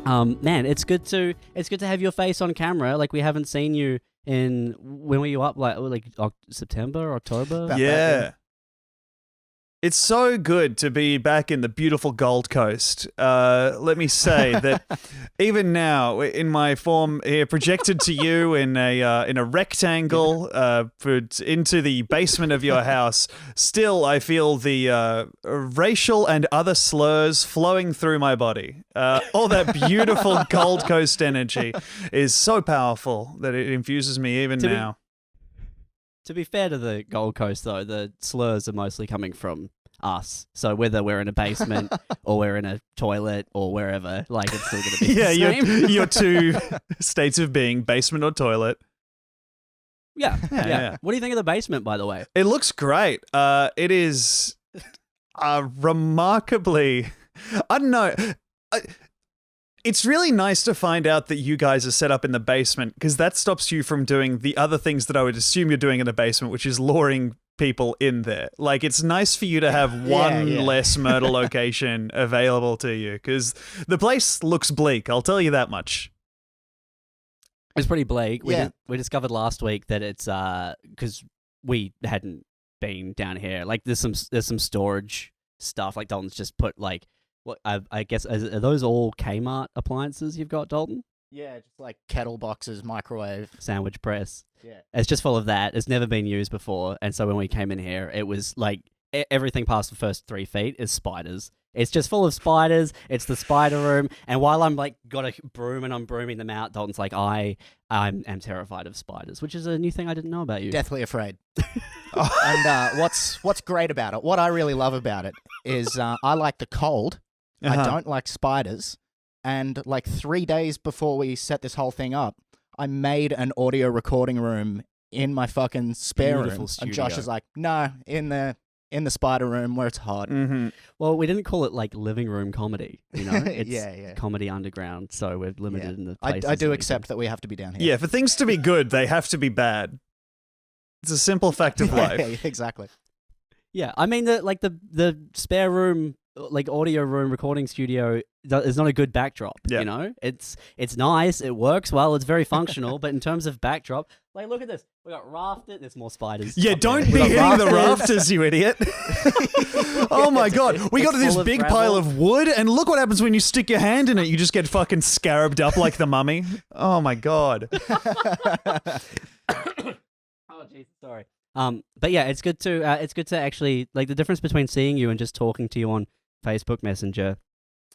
Man, it's good to have your face on camera. Like we haven't seen you in when were you up? Like September, October? Yeah. It's so good to be back in the beautiful Gold Coast. Let me say that even now, in my form here, projected to you in a rectangle into the basement of your house, still I feel the racial and other slurs flowing through my body. All that beautiful Gold Coast energy is so powerful that it infuses me even now. To be fair to the Gold Coast, though, the slurs are mostly coming from us. So whether we're in a basement or we're in a toilet or wherever, like it's still going to be the same. your two states of being, basement or toilet. Yeah. What do you think of the basement, by the way? It looks great. It is remarkably... I don't know... It's really nice to find out that you guys are set up in the basement because that stops you from doing the other things that I would assume you're doing in the basement, which is luring people in there. Like, it's nice for you to have one less murder location available to you because the place looks bleak, I'll tell you that much. It's pretty bleak. We discovered last week that it's because we hadn't been down here. Like, there's some storage stuff. Like, Dalton's just put like... What I guess are those all Kmart appliances you've got, Dalton? Yeah, just like kettle boxes, microwave, sandwich press. Yeah, it's just full of that. It's never been used before, and so when we came in here, it was like everything past the first 3 feet is spiders. It's just full of spiders. It's the spider room, and while I'm like got a broom and I'm brooming them out, Dalton's like, I'm terrified of spiders, which is a new thing I didn't know about you. Deathly afraid. And what's great about it? What I really love about it is I like the cold. I don't like spiders. And like 3 days before we set this whole thing up, I made an audio recording room in my fucking spare room. Studio. And Josh is like, no, in the spider room where it's hot. Mm-hmm. Well, we didn't call it like living room comedy, you know? It's yeah. comedy underground, so we're limited in the places. I do accept that we have to be down here. Yeah, for things to be good, they have to be bad. It's a simple fact of life. Yeah, exactly. Yeah, I mean, the spare room, like audio room recording studio is not a good backdrop, you know? It's nice, it works well, it's very functional, but in terms of backdrop, like look at this. We got rafters, there's more spiders. Yeah, don't be hitting the rafters, you idiot. Oh my god, we got this big pile of wood, and look what happens when you stick your hand in it, you just get fucking scarabed up like the mummy. Oh my god. Oh jeez, sorry. But yeah, it's good to actually, like, the difference between seeing you and just talking to you on Facebook Messenger.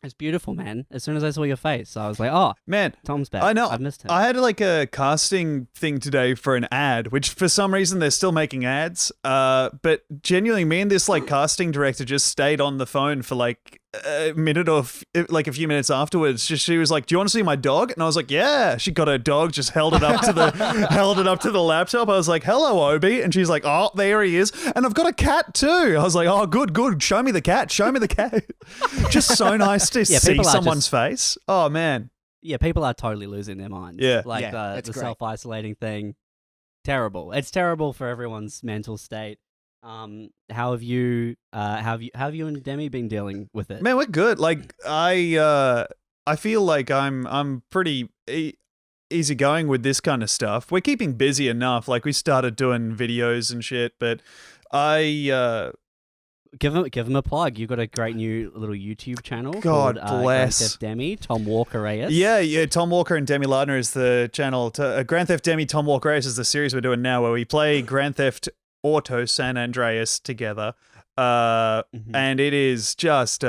It's beautiful, man. As soon as I saw your face, I was like, oh, man, Tom's back. I know. I've missed him. I had like a casting thing today for an ad, which for some reason they're still making ads. But genuinely, me and this like casting director just stayed on the phone for like a minute or like a few minutes afterwards. She was like, "Do you want to see my dog?" And I was like, "Yeah." She got her dog, just held it up to the laptop. I was like, "Hello, Obi," and she's like, "Oh, there he is." And I've got a cat too. I was like, "Oh, good. Show me the cat. Just so nice to see someone's face. Oh man. Yeah, people are totally losing their minds. Yeah, like the self-isolating thing. Terrible. It's terrible for everyone's mental state. How have you and Demi been dealing with it? Man, we're good. Like I feel like I'm pretty easygoing with this kind of stuff. We're keeping busy enough. Like we started doing videos and shit, but I give him a plug. You've got a great new little YouTube channel. God called, bless. Grand Theft Demi, Tom Walker AS. Yeah. Tom Walker and Demi Lardner is the channel. Grand Theft Demi, Tom Walker AS is the series we're doing now, where we play Grand Theft Auto San Andreas together. And it is just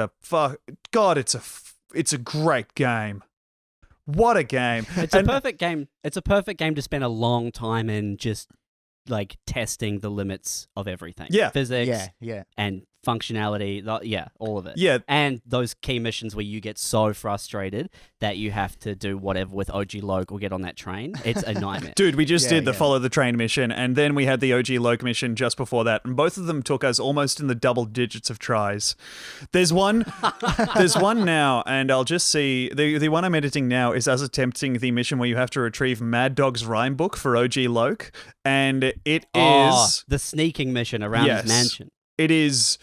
God, it's a great game. What a game. It's a perfect game. It's a perfect game to spend a long time in, just like testing the limits of everything. Yeah. Physics. Yeah. And functionality. All of it. Yeah. And those key missions where you get so frustrated that you have to do whatever with OG Loke or get on that train. It's a nightmare. Dude, we just did the follow the train mission, and then we had the OG Loke mission just before that, and both of them took us almost in the double digits of tries. There's one now, and I'll just see, the one I'm editing now is us attempting the mission where you have to retrieve Mad Dog's rhyme book for OG Loke, and it is... the sneaking mission around his mansion. It is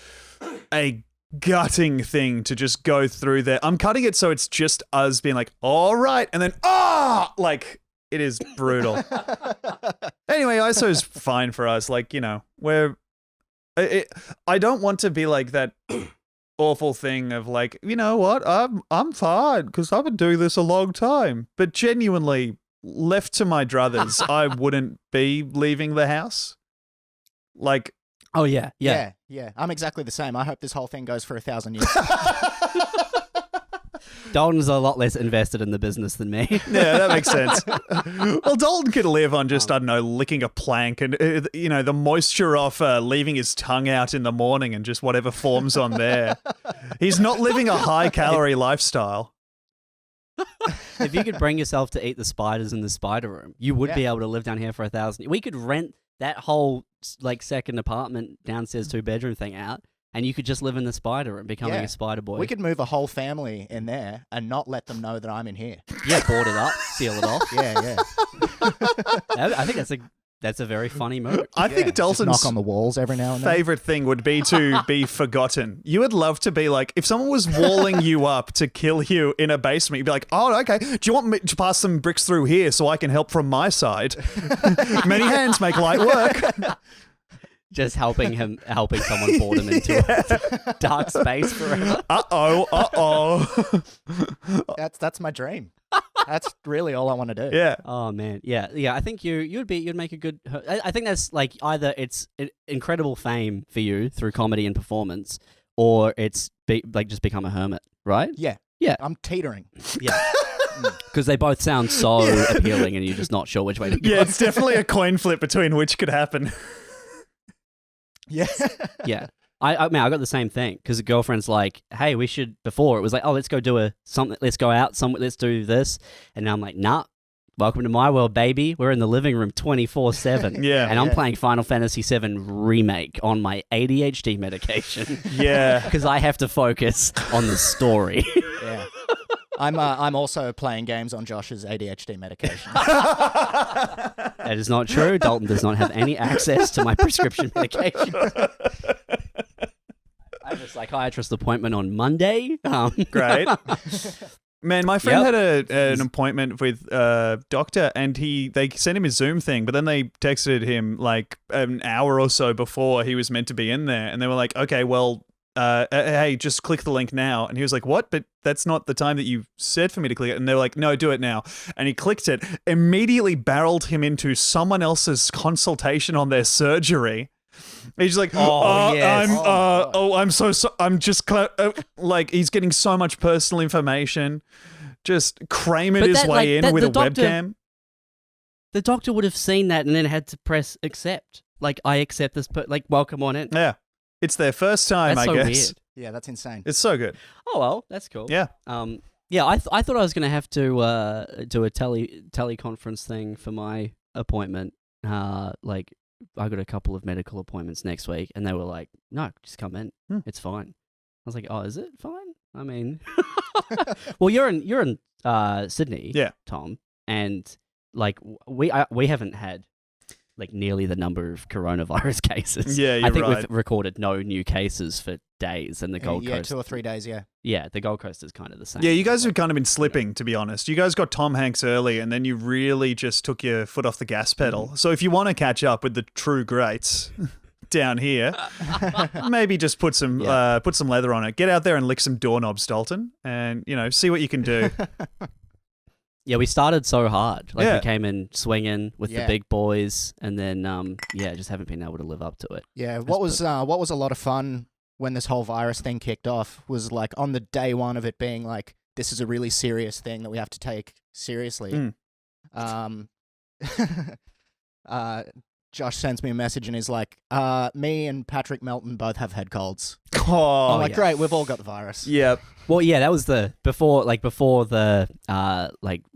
a gutting thing to just go through there. I'm cutting it so it's just us being like, all right, and then like it is brutal. Anyway, ISO's fine for us. Like, you know, I don't want to be like that awful thing of like, you know what, I'm fine because I've been doing this a long time. But genuinely, left to my druthers, I wouldn't be leaving the house. Like, oh yeah. I'm exactly the same. I hope this whole thing goes for 1,000 years. Dalton's a lot less invested in the business than me. Yeah, that makes sense. Well, Dalton could live on just, I don't know, licking a plank and, you know, the moisture off leaving his tongue out in the morning and just whatever forms on there. He's not living a high-calorie lifestyle. If you could bring yourself to eat the spiders in the spider room, you would be able to live down here for 1,000. We could rent that whole like second apartment downstairs 2-bedroom thing out, and you could just live in the spider room, becoming a spider boy. We could move a whole family in there and not let them know that I'm in here. Yeah, board it up, seal it off. Yeah. I think that's a very funny move. I think Dalton's knock on the walls every now and then. favorite thing would be to be forgotten. You would love to be like, if someone was walling you up to kill you in a basement, you'd be like, oh, okay, do you want me to pass some bricks through here so I can help from my side? Many hands make light work. Just helping someone board him into a dark space forever. Uh-oh. That's my dream. That's really all I want to do. Yeah. Oh man, yeah. I think you'd make a good. I think that's like either it's incredible fame for you through comedy and performance, or it's just become a hermit, right? Yeah. Yeah. I'm teetering. Yeah. Because they both sound so appealing, and you're just not sure which way to go. Yeah, it's definitely a coin flip between which could happen. Yeah. Yeah. I mean, I got the same thing because the girlfriend's like, "Hey, we should." Before it was like, "Oh, let's go do something. Let's go out. Let's do this." And now I'm like, "Nah, welcome to my world, baby. We're in the living room 24/7." Yeah, and I'm playing Final Fantasy VII Remake on my ADHD medication. Yeah, because I have to focus on the story. Yeah. I'm also playing games on Josh's ADHD medication. That is not true. Dalton does not have any access to my prescription medication. I have a psychiatrist appointment on Monday. Great. Man, my friend had an appointment with a doctor, and they sent him a Zoom thing, but then they texted him like an hour or so before he was meant to be in there, and they were like, okay, well, hey, just click the link now. And he was like, what? But that's not the time that you said for me to click it. And they were like, no, do it now. And he clicked it, immediately barreled him into someone else's consultation on their surgery. He's like, I'm so I'm just like, he's getting so much personal information, just cramming his way in with a webcam. The doctor would have seen that and then had to press accept. Like, I accept this, but welcome on in. Yeah. It's their first time, that's I so guess. Weird. Yeah, that's insane. It's so good. Oh, well, that's cool. Yeah. Yeah, I thought I was going to have to do a teleconference thing for my appointment. Like, I got a couple of medical appointments next week, and they were like, no, just come in. It's fine. I was like, oh, is it fine? I mean, well, you're in Sydney, Tom, and like we haven't had like nearly the number of coronavirus cases. Yeah, you're I think right. we've recorded no new cases for days, and the Gold Coast. 2 or 3 days. Yeah, the Gold Coast is kind of the same. Yeah, you guys have kind of been slipping, to be honest. You guys got Tom Hanks early, and then you really just took your foot off the gas pedal. So if you want to catch up with the true greats down here, maybe just put some leather on it. Get out there and lick some doorknobs, Dalton, and see what you can do. Yeah, we started so hard. Like we came in swinging with the big boys, and then just haven't been able to live up to it. Yeah, what was a lot of fun when this whole virus thing kicked off was like on the day one of it being like, this is a really serious thing that we have to take seriously. Josh sends me a message and is like, me and Patrick Melton both have head colds. Oh, I'm like, great, we've all got the virus. Yep. Well, yeah, that was before the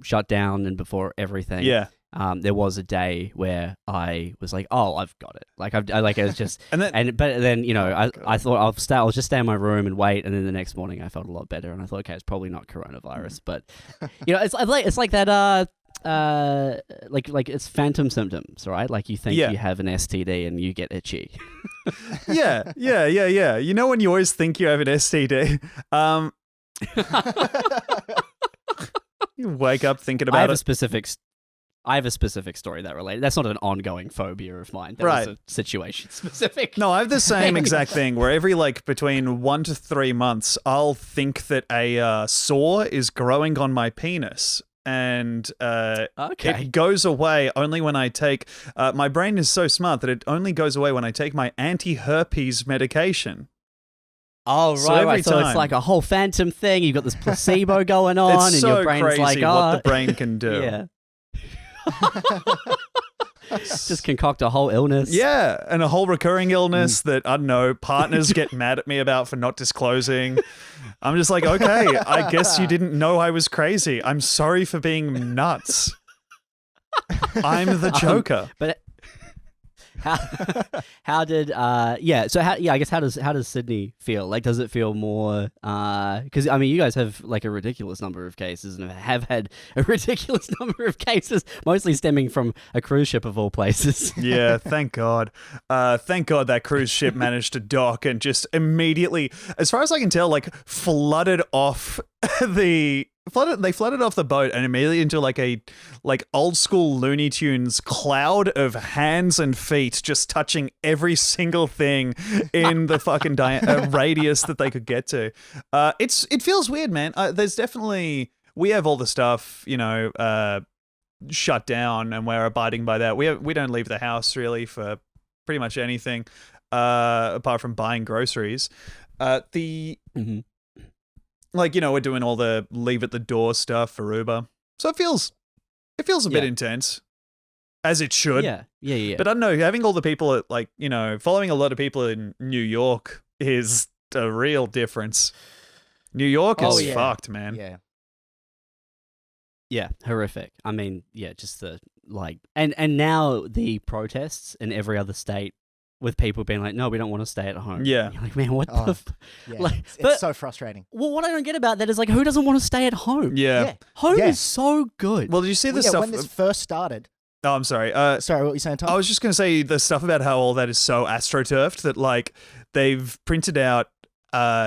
shutdown and before everything. Yeah. There was a day where I was like, "Oh, I've got it." It was just, but then I thought I'll just stay in my room and wait. And then the next morning, I felt a lot better, and I thought, okay, it's probably not coronavirus, but it's like that like it's phantom symptoms, right? Like you think you have an STD and you get itchy. Yeah. You know when you always think you have an STD? You wake up thinking about I have a specific story that related. That's not an ongoing phobia of mine. That was a situation specific. No, I have the same exact thing where every between 1 to 3 months, I'll think that a sore is growing on my penis. And it goes away only when I take... my brain is so smart that it only goes away when I take my anti-herpes medication. Oh, right, so right. So it's like a whole phantom thing. You've got this placebo going on, it's and so your brain's crazy like, what the brain can do. Yeah. Just concoct a whole illness. Yeah, and a whole recurring illness that, I don't know, partners get mad at me about for not disclosing. I'm just like, okay, I guess you didn't know I was crazy. I'm sorry for being nuts. I'm the Joker. But how did I guess how does Sydney feel? Like, does it feel more because I mean you guys have like a ridiculous number of cases and have had a ridiculous number of cases, mostly stemming from a cruise ship of all places. Yeah, thank God. Thank God that cruise ship managed to dock and just immediately, as far as I can tell, flooded off they flooded off the boat and immediately into a old school Looney Tunes cloud of hands and feet just touching every single thing in the fucking radius that they could get to. It feels weird, man. There's definitely, we have all the stuff, shut down, and we're abiding by that. We don't leave the house really for pretty much anything apart from buying groceries. We're doing all the leave at the door stuff for Uber. So it feels a bit intense, as it should. Yeah. But I don't know, having all the people following a lot of people in New York is a real difference. New York is fucked, man. Yeah. Yeah, horrific. I mean, just the and now the protests in every other state with people being like, no, we don't want to stay at home. Yeah. You're like, man, what the yeah. It's so frustrating. Well, what I don't get about that is who doesn't want to stay at home? Yeah. Home is so good. Well, did you see the stuff? When this first started. Oh, I'm sorry. Sorry, what were you saying, Tom? I was just going to say the stuff about how all that is so astroturfed that they've printed out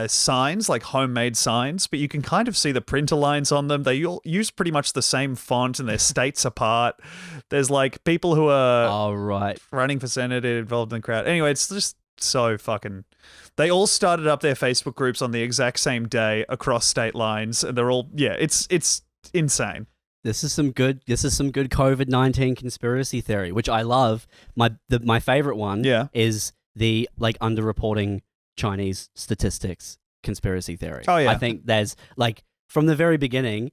signs, homemade signs, but you can kind of see the printer lines on them. They all use pretty much the same font and they're states apart. There's people who are running for senator involved in the crowd. Anyway, it's just so fucking... They all started up their Facebook groups on the exact same day across state lines, and they're all... Yeah, it's insane. This is some good COVID-19 conspiracy theory, which I love. My favorite one is the underreporting Chinese statistics conspiracy theory. Oh yeah. I think there's from the very beginning,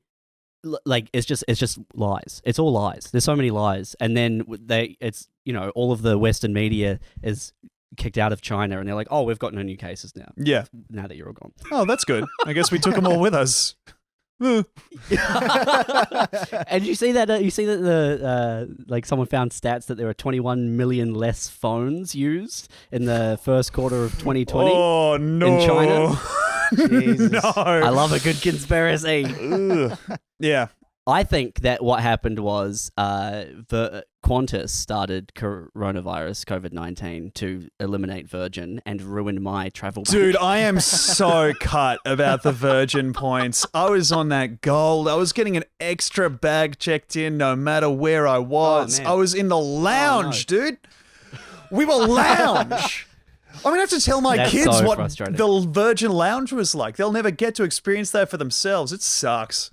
it's just lies. It's all lies. There's so many lies, and then all of the Western media is kicked out of China, and they're like, oh, we've got no new cases now. Yeah. Now that you're all gone. Oh, that's good. I guess we took them all with us. And you see that someone found stats that there are 21 million less phones used in the first quarter of 2020 in China. Jesus. No. I love a good conspiracy. Yeah. I think that what happened was Qantas started coronavirus, COVID-19, to eliminate Virgin and ruin my travel bank. Dude, I am so cut about the Virgin points. I was on that gold. I was getting an extra bag checked in no matter where I was. Oh, I was in the lounge, dude. We were lounge. I'm going to have to tell my kids what the Virgin Lounge was like. They'll never get to experience that for themselves. It sucks.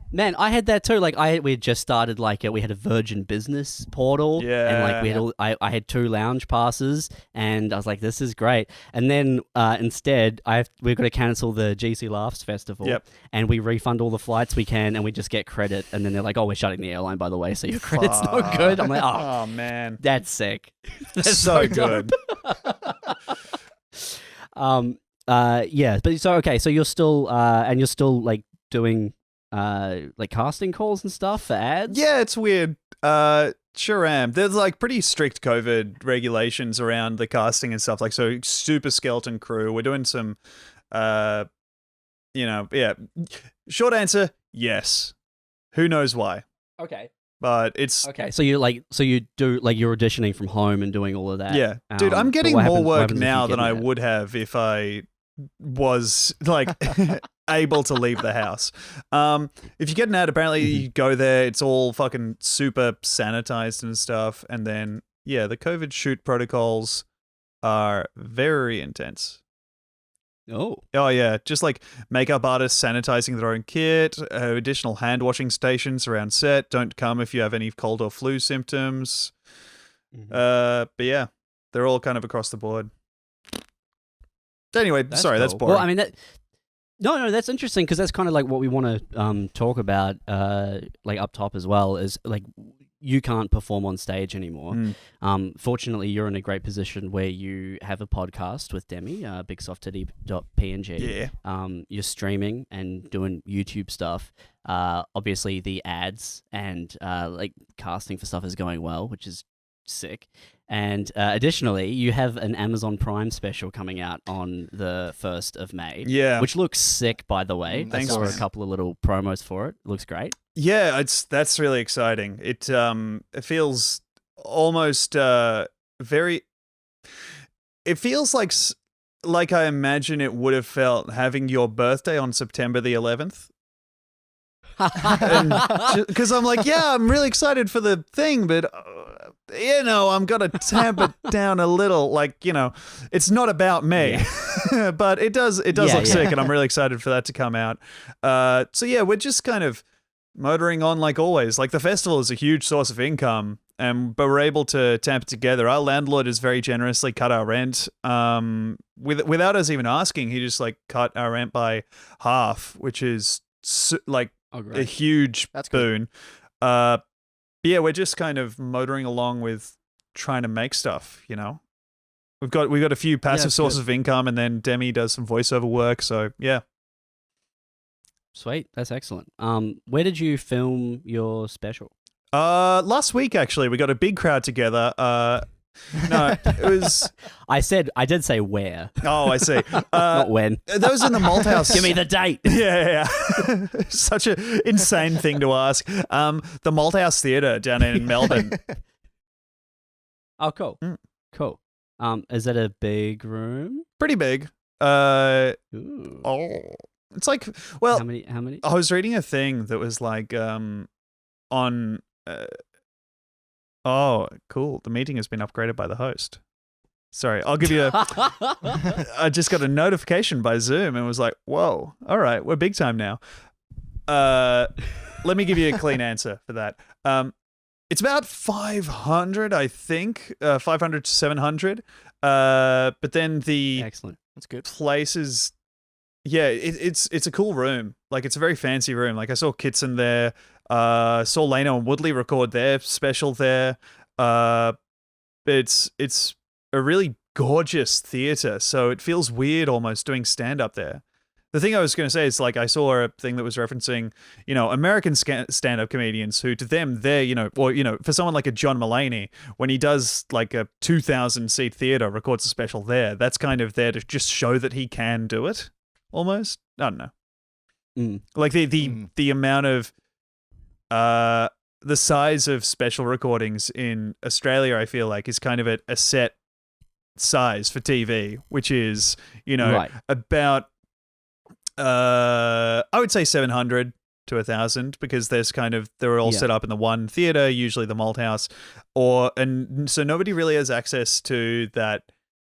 Man, I had that too. We had just started we had a Virgin Business portal, and we had I had 2 lounge passes, and I was like, this is great. And then instead, we've got to cancel the GC Laughs Festival, and we refund all the flights we can, and we just get credit. And then they're like, oh, we're shutting the airline, by the way, so your credit's no good. I'm like, oh man, that's sick. That's so good. But so you're still doing casting calls and stuff for ads? Yeah, it's weird. Sure am. There's pretty strict COVID regulations around the casting and stuff. So super skeleton crew. We're doing some, Short answer, yes. Who knows why? Okay. But it's Okay. So you're auditioning from home and doing all of that. yeah, dude. I'm but getting what more happens- what work happens if you now get than I mad? would have if I was like able to leave the house. If you get an ad, apparently you go there. It's all fucking super sanitized and stuff. And then yeah, the COVID shoot protocols are very intense. Oh. Oh yeah, just like makeup artists sanitizing their own kit, additional hand washing stations around set. Don't come if you have any cold or flu symptoms. But yeah, they're all kind of across the board. Anyway, That's sorry, that's cool. boring. Well, I mean, no, that's interesting because that's kind of like what we want to talk about, like up top as well. Is like you can't perform on stage anymore. Fortunately, you're in a great position where you have a podcast with Demi, bigsofttitty.png. Yeah. You're streaming and doing YouTube stuff. Obviously, the ads and like casting for stuff is going well, which is sick. And additionally, you have an Amazon Prime special coming out on the 1st of May. Yeah. Which looks sick, by the way. Thanks, I saw man. a couple of little promos for it. Looks great. Yeah, that's really exciting. It feels almost very. It feels like I imagine it would have felt having your birthday on September the 11th. Because I'm like, yeah, I'm really excited for the thing, but I'm gonna tamp it down a little. Like, it's not about me, but it does look sick, and I'm really excited for that to come out. So yeah, we're just kind of motoring on like always. Like the festival is a huge source of income, but we're able to tamp it together. Our landlord has very generously cut our rent. Without us even asking, he just like cut our rent by half, which is a huge boon. Yeah, we're just kind of motoring along with trying to make stuff, We've got a few passive sources of income, and then Demi does some voiceover work, so yeah. Sweet, that's excellent. Where did you film your special? Last week actually, we got a big crowd together. No, it was. I did say where. Oh, I see. Not when. That was in the Malthouse. Give me the date. Yeah. Such an insane thing to ask. The Malthouse Theatre down in Melbourne. Oh, cool. Cool. Is that a big room? Pretty big. Ooh. It's like, well, how many? I was reading a thing that was like, on. Oh, cool. The meeting has been upgraded by the host. Sorry, I'll give you I just got a notification by Zoom and was like, whoa, all right, we're big time now. Let me give you a clean answer for that. It's about 500, I think, 500 to 700. But then the Excellent. That's good. places, yeah, it's a cool room. Like, it's a very fancy room. Like, I saw Kitson there. Saw Leno and Woodley record their special there. It's a really gorgeous theater, so it feels weird almost doing stand-up there. The thing I was going to say is, like, I saw a thing that was referencing, American stand-up comedians who, to them, they're, for someone like a John Mulaney, when he does, like, a 2,000-seat theater, records a special there, that's kind of there to just show that he can do it, almost. I don't know. Like, the amount of the size of special recordings in Australia, I feel like, is kind of a set size for TV, which is, Right. about, I would say 700 to 1,000, because they're all set up in the one theater, usually the Malthouse, and so nobody really has access to that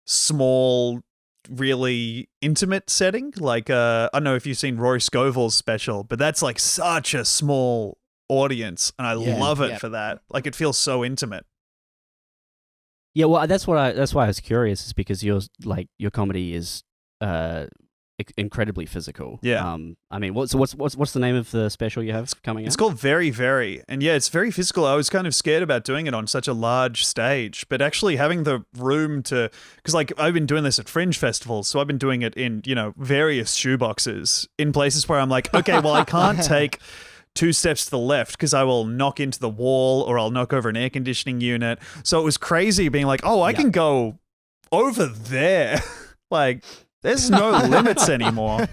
small, really intimate setting. Like, I don't know if you've seen Rory Scovel's special, but that's like such a small audience, and I love it for that. Like, it feels so intimate. Yeah, well, that's why I was curious, is because your comedy is incredibly physical. Yeah. I mean, what's the name of the special you have coming out? It's called Very Very, and yeah, it's very physical. I was kind of scared about doing it on such a large stage, but actually having the room to, because like I've been doing this at fringe festivals, so I've been doing it in various shoeboxes in places where I'm like, okay, well, I can't take 2 steps to the left because I will knock into the wall or I'll knock over an air conditioning unit. So it was crazy being like, oh, I can go over there. Like, there's no limits anymore.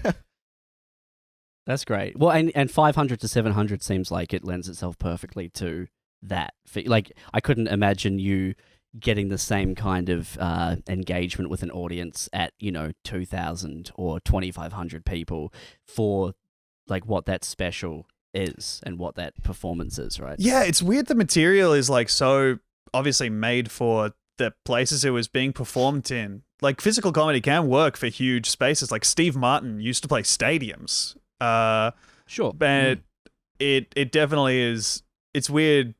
That's great. Well, and 500 to 700 seems like it lends itself perfectly to that. Like, I couldn't imagine you getting the same kind of engagement with an audience at 2,000 or 2,500 people for like what that special is and what that performance is, right? Yeah, it's weird. The material is like so obviously made for the places it was being performed in. Like, physical comedy can work for huge spaces. Like, Steve Martin used to play stadiums. Sure. But it definitely is. It's weird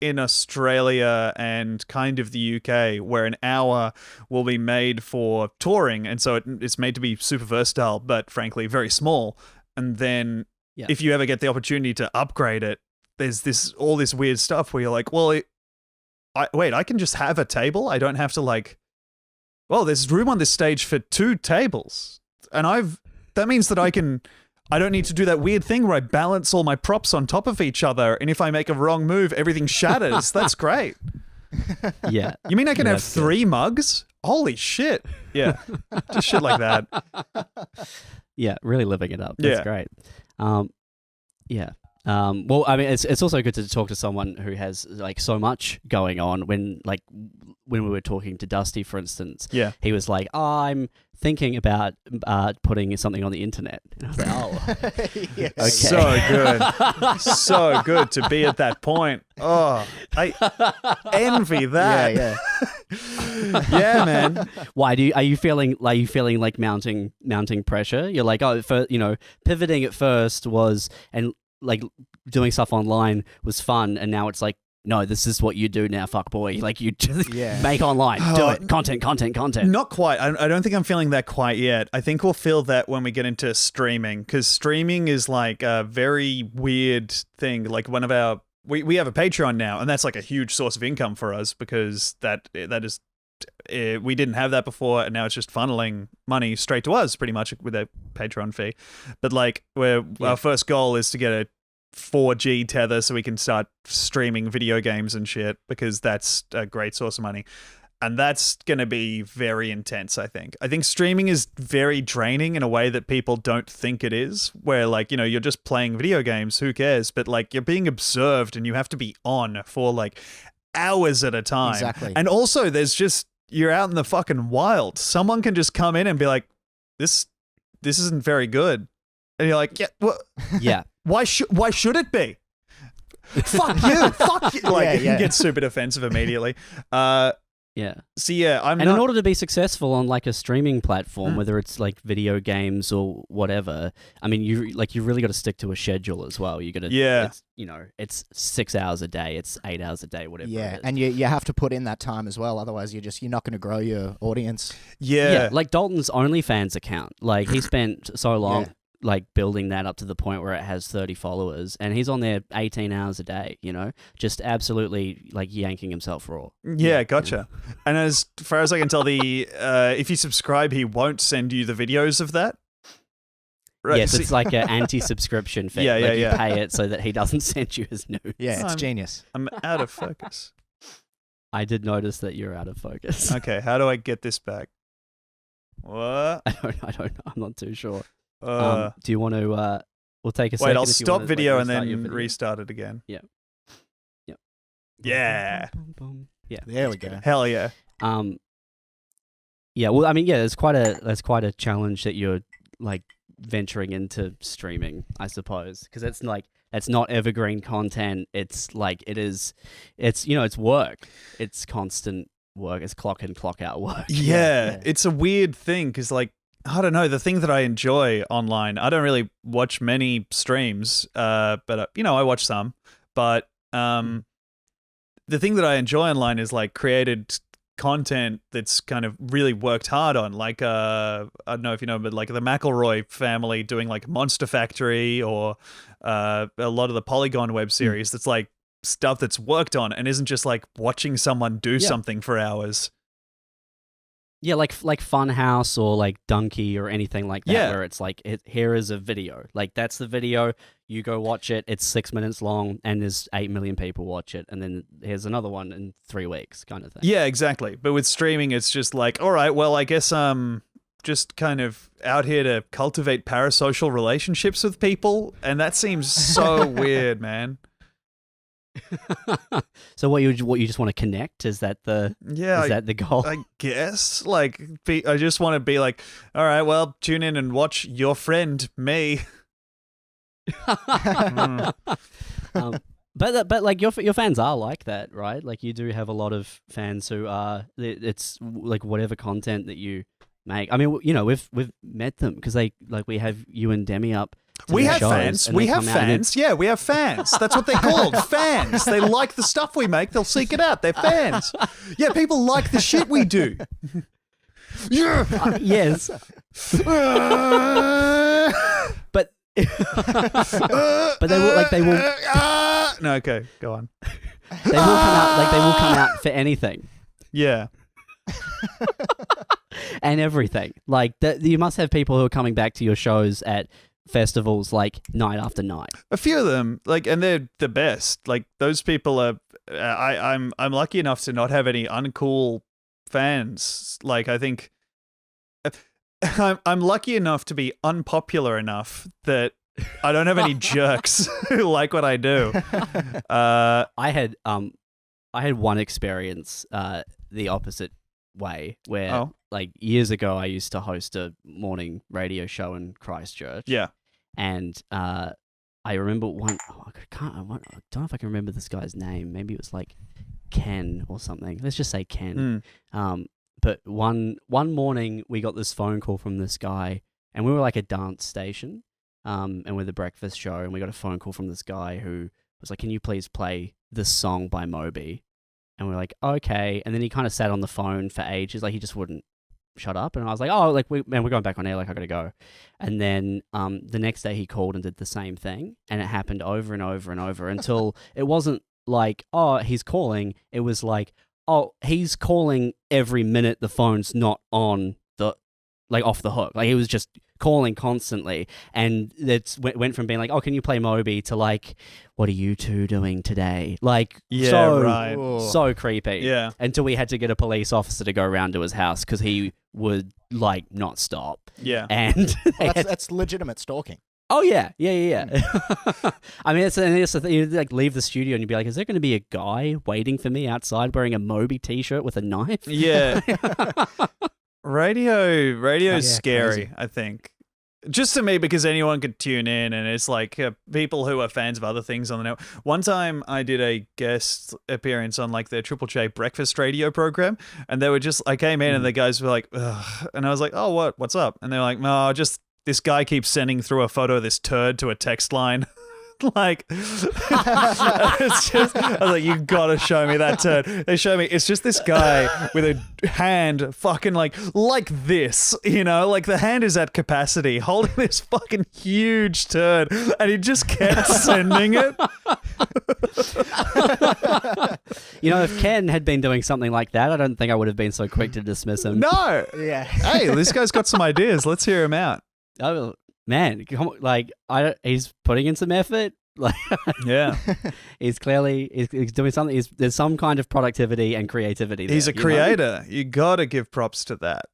in Australia and kind of the UK, where an hour will be made for touring, and so it's made to be super versatile, but frankly very small. And then if you ever get the opportunity to upgrade it, there's all this weird stuff where you're like, well, I can just have a table. I don't have to like, well, there's room on this stage for 2 tables, and that means that I don't need to do that weird thing where I balance all my props on top of each other, and if I make a wrong move, everything shatters. That's great. Yeah. You mean I can have 3 mugs? Holy shit. Yeah. Just shit like that. Yeah, really living it up. That's great. Yeah. Well, I mean, it's also good to talk to someone who has like so much going on. When we were talking to Dusty, for instance, he was like, I'm thinking about putting something on the internet. And I was like, oh, Yes. okay. So good. So good to be at that point. Oh, I envy that. Yeah. Yeah, man. Why are you feeling like mounting pressure? You're like, oh, pivoting at first was, and like doing stuff online was fun, and now it's like, no, this is what you do now, fuck boy. Like, you just make online, do it, content. Not quite. I don't think I'm feeling that quite yet. I think we'll feel that when we get into streaming, because streaming is like a very weird thing. Like, one of our we have a Patreon now, and that's like a huge source of income for us, because that is we didn't have that before, and now it's just funneling money straight to us pretty much with a Patreon fee. But like, our first goal is to get a 4G tether so we can start streaming video games and shit, because that's a great source of money. And that's going to be very intense, I think. I think streaming is very draining in a way that people don't think it is, where like, you're just playing video games, who cares? But like, you're being observed and you have to be on for like hours at a time. Exactly. And also you're out in the fucking wild. Someone can just come in and be like, this isn't very good. And you're like, yeah, what? Yeah. Why should it be? Fuck you. Fuck you. Like, you can get super defensive immediately. Yeah. So yeah, in order to be successful on like a streaming platform, whether it's like video games or whatever, I mean, you really got to stick to a schedule as well. You got to, it's 6 hours a day, it's 8 hours a day, whatever. Yeah, it is. and you have to put in that time as well. Otherwise, you're not going to grow your audience. Yeah. Like Dalton's OnlyFans account, like he spent so long. Like building that up to the point where it has 30 followers, and he's on there 18 hours a day, just absolutely like yanking himself raw. Yeah, gotcha. And as far as I can tell, if you subscribe, he won't send you the videos of that. Right. Yes, it's like an anti-subscription fee. Yeah, you pay it so that he doesn't send you his nudes. Yeah, it's genius. I'm out of focus. I did notice that you're out of focus. Okay, how do I get this back? What? I don't know. I'm not too sure. Do you want to? We'll take a second. Wait, I'll if you stop wanna, video like, and restart your then video. restart it again. Yeah. Yeah. Yeah. There we go. Hell yeah. Yeah. Well, I mean, yeah. There's quite a challenge that you're like venturing into streaming, I suppose, because it's not evergreen content. It's like it's work. It's constant work. It's clock in, clock out work. Yeah. It's a weird thing because like, I don't know, the thing that I enjoy online, I don't really watch many streams, but I watch some, but the thing that I enjoy online is like created content that's kind of really worked hard on, like I don't know if you know, but like the McElroy family doing like Monster Factory, or a lot of the Polygon web series that's like stuff that's worked on and isn't just like watching someone do something for hours. Yeah, like Funhouse or like Donkey or anything like that, where it's like, here is a video. Like, that's the video. You go watch it. It's 6 minutes long, and there's 8 million people watch it. And then here's another one in 3 weeks, kind of thing. Yeah, exactly. But with streaming, it's just like, all right, well, I guess just kind of out here to cultivate parasocial relationships with people, and that seems so weird, man. So what you just want to connect? Is that the goal? I guess. Like, I just want to be like, all right, well, tune in and watch your friend me. But like your fans are like that, right? Like you do have a lot of fans who are. It's like whatever content that you make. I mean, we've met them because we have you and Demi up. We have fans. We have fans. Yeah, we have fans. That's what they're called. Fans. They like the stuff we make. They'll seek it out. They're fans. Yeah, people like the shit we do. Yeah. Yes. But they will. No, okay, go on. They will come out for anything. Yeah. And everything. Like you must have people who are coming back to your shows at festivals like night after night. A few of them, like, and they're the best. Like those people are. I'm lucky enough to not have any uncool fans. Like I think I'm lucky enough to be unpopular enough that I don't have any jerks who like what I do. I had one experience the opposite way where like years ago I used to host a morning radio show in Christchurch. Yeah. And I remember one I don't know if I can remember this guy's name. Maybe it was like Ken or something. Let's just say Ken. But one morning we got this phone call from this guy, and we were like a dance station, and with a breakfast show, and we got a phone call from this guy who was like, "Can you please play this song by Moby?" And we were like, "Okay." And then he kind of sat on the phone for ages, like he just wouldn't shut up. And I was like, "Oh, like we're going back on air, like I gotta go." And then the next day he called and did the same thing, and it happened over and over and over until it wasn't like, "Oh, he's calling." It was like, "Oh, he's calling every minute the phone's not on the, like off the hook." Like he was just calling constantly, and it went from being like, "Oh, can you play Moby?" to like, "What are you two doing today?" Like, so creepy. Yeah. Until we had to get a police officer to go around to his house because he would like not stop. Yeah. And that's legitimate stalking. Oh yeah. I mean, it's the thing. You like leave the studio and you'd be like, "Is there going to be a guy waiting for me outside wearing a Moby t-shirt with a knife?" Yeah. Radio's scary, crazy. I think. Just to me, because anyone could tune in, and it's like people who are fans of other things on the network. One time I did a guest appearance on like their Triple J breakfast radio program, and they were just, I came in and the guys were like, "Ugh," and I was like, "Oh, what's up?" And they're like, "No, just this guy keeps sending through a photo of this turd to a text line." Like, it's just, I was like, "You gotta show me that turd." They show me, it's just this guy with a hand fucking like this, you know, like the hand is at capacity, holding this fucking huge turd, and he just kept sending it. You know, if Ken had been doing something like that, I don't think I would have been so quick to dismiss him. No. Yeah. Hey, this guy's got some ideas. Let's hear him out. Oh, man, like he's putting in some effort. Like, yeah, he's doing something. There's some kind of productivity and creativity there, he's a creator. You gotta give props to that.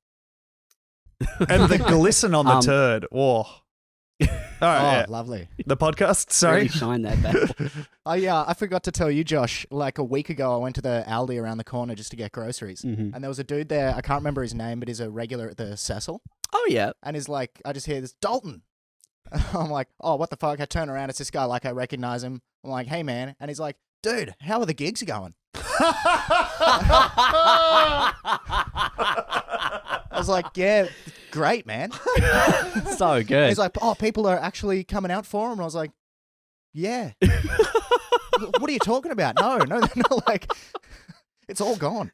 And the glisten on the turd. Whoa. All right, lovely. The podcast. Sorry, really shine that back. I forgot to tell you, Josh. Like a week ago, I went to the Aldi around the corner just to get groceries, and there was a dude there. I can't remember his name, but he's a regular at the Cecil. Oh yeah. And he's like, I just hear this, "Dalton." I'm like, "Oh, what the fuck?" I turn around, it's this guy, like I recognize him. I'm like, "Hey man," and he's like, "Dude, how are the gigs going?" I was like, "Yeah, great, man." So good. He's like, "Oh, people are actually coming out for him." And I was like, "Yeah." What are you talking about? No, like, it's all gone.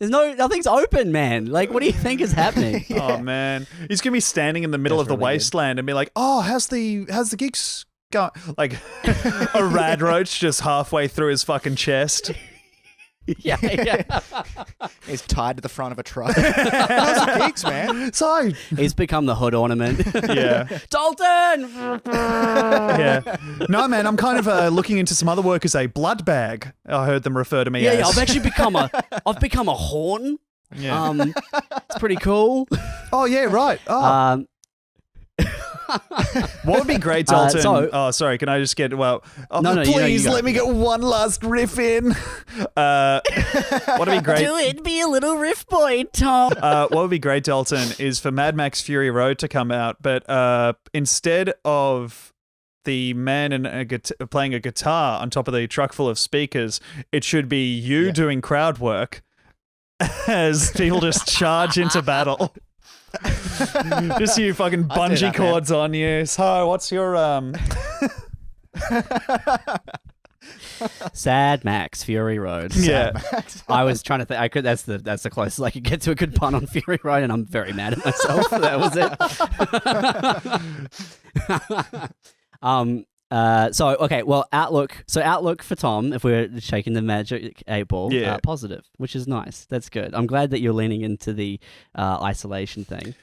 Nothing's open, man. Like, what do you think is happening? Yeah. Oh man, he's gonna be standing in the middle of the really wasteland and be like, "Oh, how's the gigs going?" Like a rad roach just halfway through his fucking chest. Yeah. He's tied to the front of a truck. How's the gigs, man? So he's become the hood ornament. Yeah. Dalton. Yeah. No, man, I'm kind of looking into some other work as a blood bag. I heard them refer to me as. Yeah, I've become a horn. Yeah. It's pretty cool. Oh yeah, right. Oh, Um, what would be great, Dalton? so- Sorry. Can I just get No, please you go. let me get one last riff in. What would be great? it, be a little riff boy, Tom. What would be great, Dalton, is for Mad Max Fury Road to come out, but instead of the man playing a guitar on top of the truck full of speakers, it should be you doing crowd work as people just charge into battle. Just you fucking bungee cords on you. So, what's your Sad Max Fury Road. Yeah. I was trying to think. That's the closest I could get to a good pun on Fury Road, and I'm very mad at myself. That was it. Outlook for Tom, if we're shaking the magic 8-ball, positive, which is nice. That's good. I'm glad that you're leaning into the isolation thing.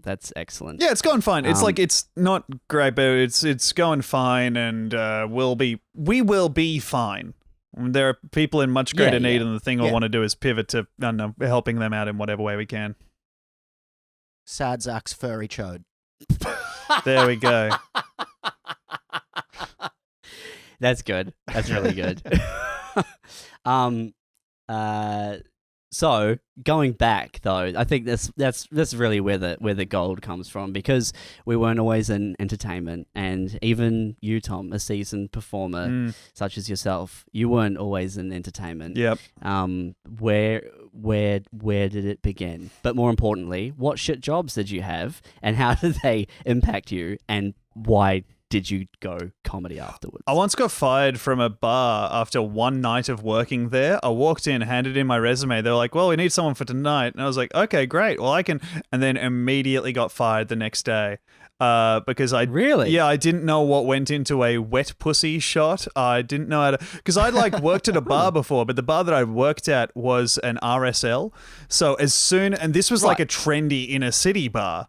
That's excellent. Yeah, it's going fine. It's it's not great, but it's going fine, and we will be fine. There are people in much greater need, and the thing I want to do is pivot to helping them out in whatever way we can. Sad Zach's furry chode. There we go. That's good. That's really good. So going back though, I think that's really where the gold comes from, because we weren't always in entertainment, and even you, Tom, a seasoned performer such as yourself, you weren't always in entertainment. Yep. Where did it begin? But more importantly, what shit jobs did you have, and how did they impact you, and why did you go comedy afterwards? I once got fired from a bar after one night of working there. I walked in, handed in my resume. They were like, well, we need someone for tonight. And I was like, okay, great. Well, I can. And then immediately got fired the next day. Because I Really? Yeah, I didn't know what went into a wet pussy shot. I didn't know how to, because I'd worked at a bar before, but the bar that I worked at was an RSL. So and this was like a trendy inner city bar.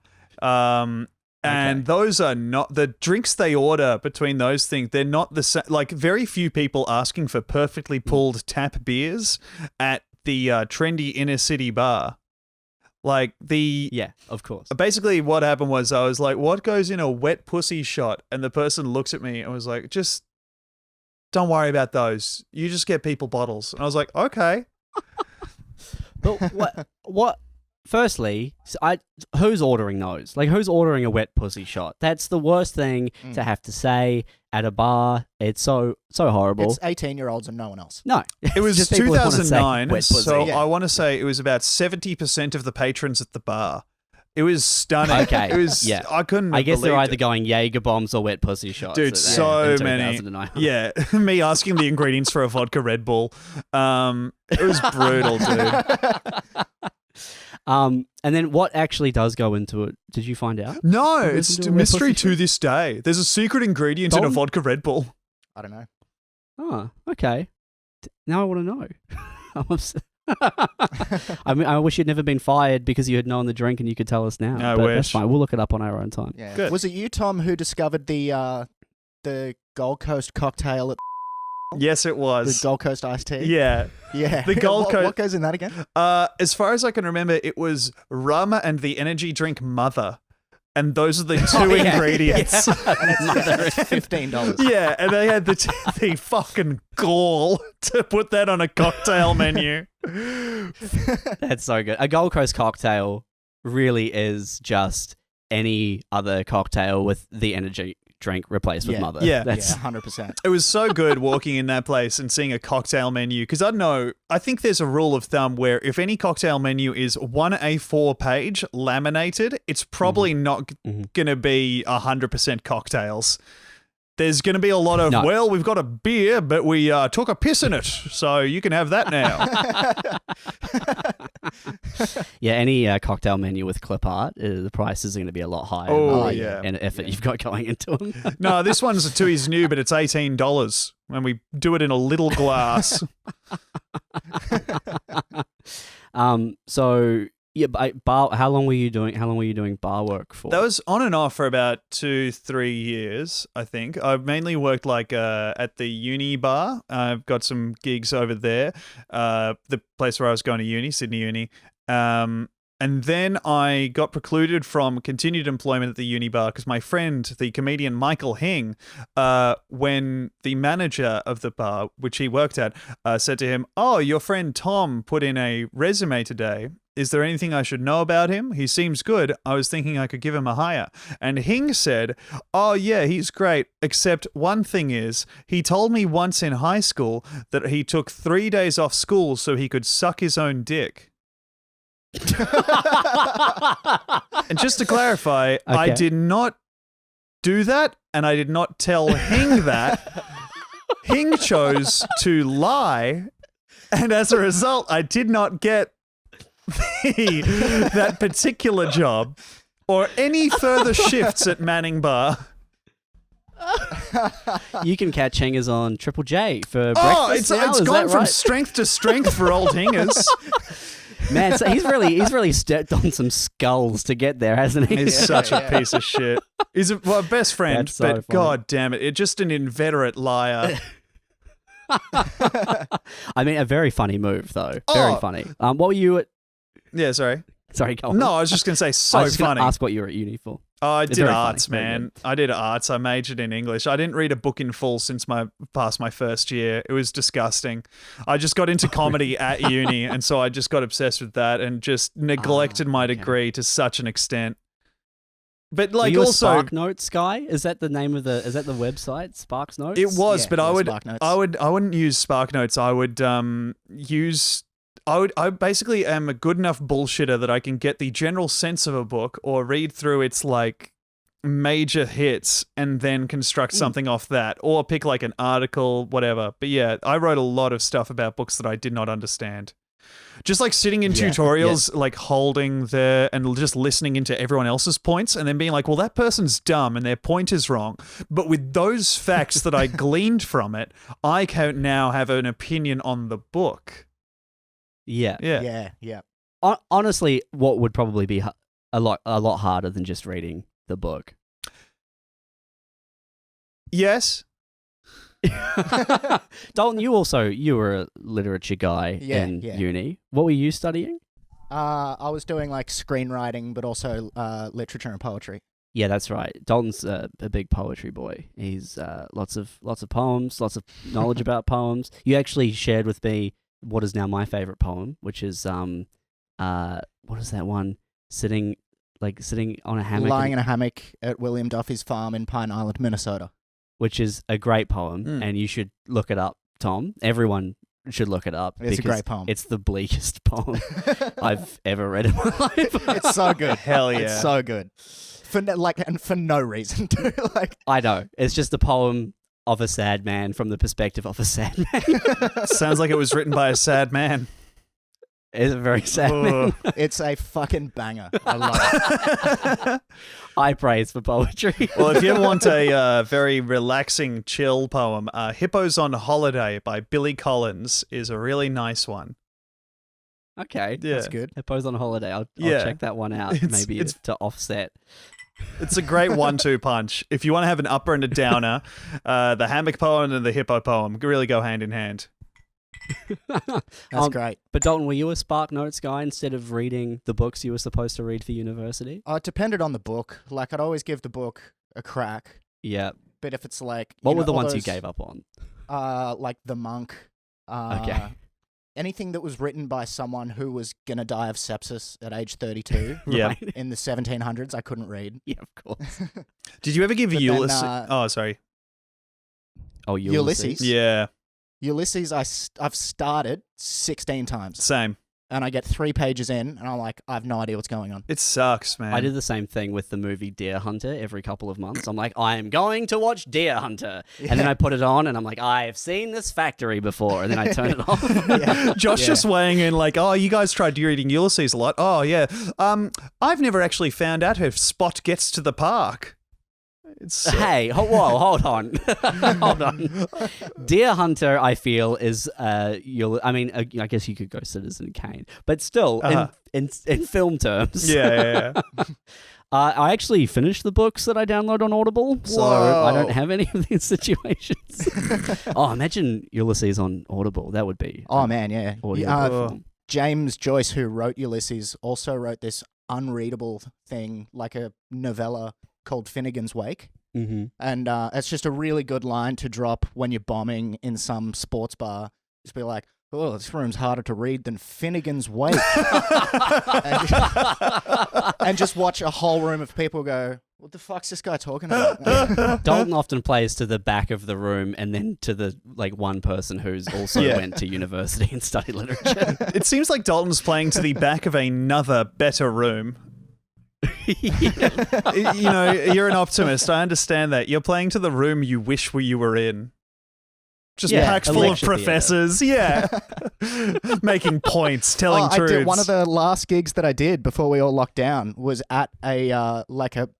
And those are not the drinks they order between those things. They're not the same. Like, very few people asking for perfectly pulled tap beers at the trendy inner city bar. Yeah, of course. Basically, what happened was I was like, "What goes in a wet pussy shot?" And the person looks at me and was like, "Just don't worry about those. You just get people bottles." And I was like, "Okay." But what? Firstly, who's ordering those? Like, who's ordering a wet pussy shot? That's the worst thing to have to say at a bar. It's so horrible. It's 18-year-olds and no one else. No. It was just people that wanna say 2009, wet pussy. so I want to say it was about 70% of the patrons at the bar. It was stunning. Okay. It was. Yeah. I couldn't. I guess they're believed either it. going Jaeger bombs or wet pussy shots. Dude, so in many. 2009. Yeah, me asking the ingredients for a vodka Red Bull. It was brutal, dude. And then what actually does go into it? Did you find out? No, What it's goes a into a wet mystery pussy to shot? this day. There's a secret ingredient in a Dalton? vodka Red Bull. I don't know. Oh, okay. Now I want to know. I'm upset. I mean, I wish you'd never been fired because you had known the drink and you could tell us now. I but wish. That's fine. We'll look it up on our own time. Yeah. Good. Was it you, Tom, who discovered the Gold Coast cocktail at Yes, it the was. Gold Coast iced tea? Yeah. Yeah. The Gold Coast. What goes in that again? As far as I can remember, it was rum and the energy drink Mother. And those are the two ingredients. And it's $15. Yeah, and they had the fucking gall to put that on a cocktail menu. That's so good. A Gold Coast cocktail really is just any other cocktail with the energy drink replaced with Mother. Yeah. That's 100%. It was so good walking in that place and seeing a cocktail menu, because I think there's a rule of thumb where if any cocktail menu is one A4 page laminated, it's probably not going to be 100% cocktails. There's going to be a lot of, well, we've got a beer, but we took a piss in it, so you can have that now. Yeah, any cocktail menu with clip art, the price is going to be a lot higher. Oh, than yeah. and effort you've got going into them. No, this one's a Tui's new, but it's $18, and we do it in a little glass. So yeah, bar. How long were you doing bar work for? That was on and off for about 2-3 years, I think. I've mainly worked at the uni bar. I've got some gigs over there, the place where I was going to uni, Sydney Uni, And then I got precluded from continued employment at the uni bar because my friend, the comedian Michael Hing, when the manager of the bar, which he worked at, said to him, "Oh, your friend Tom put in a resume today. Is there anything I should know about him? He seems good. I was thinking I could give him a hire." And Hing said, "Oh, yeah, he's great. Except one thing is, he told me once in high school that he took 3 days off school so he could suck his own dick." And just to clarify, I did not do that, and I did not tell Hing that. Hing chose to lie, and as a result, I did not get that particular job or any further shifts at Manning Bar. You can catch Hingers on Triple J for Oh, breakfast. it's gone from strength to strength for old Hingers. Man, so he's really stepped on some skulls to get there, hasn't he? He's such a piece of shit. He's a best friend, That's so but funny. god damn it, it's just an inveterate liar. I mean, a very funny move though. Very Oh. funny. What were you at? Yeah, sorry. Sorry, go on. No, I was just going to say I so was just gonna funny. ask what you were at uni for. Oh, I It's did very arts, funny. Very man. I did arts. I majored in English. I didn't read a book in full since past my first year. It was disgusting. I just got into comedy at uni, and so I just got obsessed with that and just neglected my okay. degree to such an extent. But Were like you a also, Spark Notes guy? Is that the name of the? Is that the website? Sparks Notes. it was. Yeah, but yeah, I wouldn't use SparkNotes. I would use. I basically am a good enough bullshitter that I can get the general sense of a book or read through its like major hits and then construct something off that, or pick like an article, whatever. But yeah, I wrote a lot of stuff about books that I did not understand. Just like sitting in tutorials, like holding there and just listening into everyone else's points and then being like, well, that person's dumb and their point is wrong. But with those facts that I gleaned from it, I can now have an opinion on the book. Yeah. Yeah. Honestly, what would probably be a lot harder than just reading the book. Yes. Dalton, you were a literature guy in uni. What were you studying? I was doing like screenwriting, but also literature and poetry. Yeah, that's right. Dalton's a big poetry boy. He's lots of poems, lots of knowledge about poems. You actually shared with me what is now my favorite poem, which is what is that one? Sitting on a hammock, Lying in a hammock at William Duffy's farm in Pine Island, Minnesota. which is a great poem, and you should look it up, Tom. Everyone should look it up. It's a because great poem. It's the bleakest poem I've ever read in my life. It's so good. Hell yeah. It's so good. For no reason too. Like I know. It's just a poem of a sad man from the perspective of a sad man. Sounds like it was written by a sad man. It's a very sad man. it's a fucking banger. I love it. High praise for poetry. Well, if you ever want a very relaxing, chill poem, Hippos on Holiday by Billy Collins is a really nice one. Okay. Yeah. That's good. Hippos on Holiday. I'll Yeah. check that one out. Maybe it's- to offset. It's a great 1-2 punch. If you want to have an upper and a downer, the hammock poem and the hippo poem really go hand in hand. That's great. But Dalton, were you a Spark Notes guy instead of reading the books you were supposed to read for university? It depended on the book. Like I'd always give the book a crack. Yeah. But if it's like What you were know, the all ones you those, gave up on? Like The Monk. Okay. Anything that was written by someone who was gonna die of sepsis at age 32 Yeah. Right? in the 1700s, I couldn't read. Yeah, of course. Did you ever give But then, Ulysses? Oh, sorry. Oh, Ulysses? Yeah, Ulysses, I've started 16 times, same. and I get 3 pages in, and I'm like, I have no idea what's going on. It sucks, man. I did the same thing with the movie Deer Hunter every couple of months. I'm like, I am going to watch Deer Hunter. And then I put it on and I'm like, I've seen this factory before. And then I turn it off. Yeah. Josh just weighing in like, oh, you guys tried reading Ulysses a lot. Oh, yeah. I've never actually found out if Spot gets to the park. It's Hey, whoa, hold on. Hold on. Deer Hunter, I feel, is, I guess you could go Citizen Kane. But still, in film terms. yeah. I actually finished the books that I download on Audible, so Whoa. I don't have any of these situations. Oh, imagine Ulysses on Audible. That would be Oh man, yeah. audio Yeah, book form. James Joyce, who wrote Ulysses, also wrote this unreadable thing, like a novella called Finnegan's Wake. Mm-hmm. And it's just a really good line to drop when you're bombing in some sports bar. Just be like, oh, this room's harder to read than Finnegan's Wake. and just watch a whole room of people go, what the fuck's this guy talking about? Dalton often plays to the back of the room and then to the one person who's also went to university and studied literature. It seems like Dalton's playing to the back of another better room. You know, you're an optimist. I understand that. You're playing to the room you wish you were in. Just packed full of professors. Yeah. Making points, telling truths. I did, one of the last gigs that I did before we all locked down was at a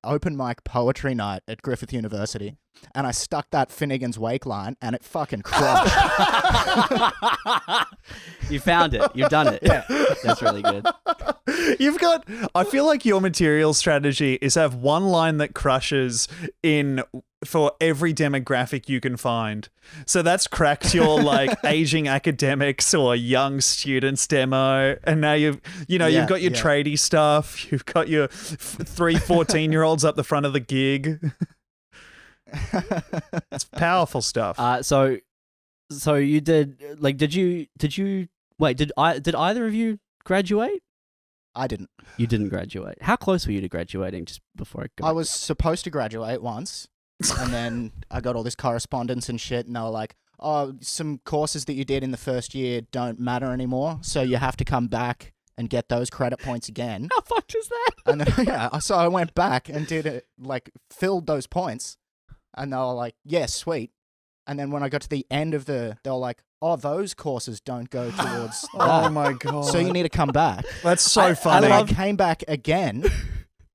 open mic poetry night at Griffith University. And I stuck that Finnegan's Wake line and it fucking crushed. You found it. You've done it. Yeah. That's really good. I feel like your material strategy is have one line that crushes for every demographic you can find. So that's cracked your aging academics or young students demo. And now you've got your tradie stuff. You've got your 3 14-year-olds up the front of the gig. It's powerful stuff. So you did did either of you graduate? I didn't. You didn't graduate. How close were you to graduating just before I was supposed to graduate once, and then I got all this correspondence and shit, and they were like, oh, some courses that you did in the first year don't matter anymore, so you have to come back and get those credit points again. How fucked is that? And then, so I went back and did it, filled those points, and they were like, yeah, sweet. And then when I got to the end of they were like, oh, those courses don't go towards that. Oh my God. So you need to come back. That's so funny. I came back again,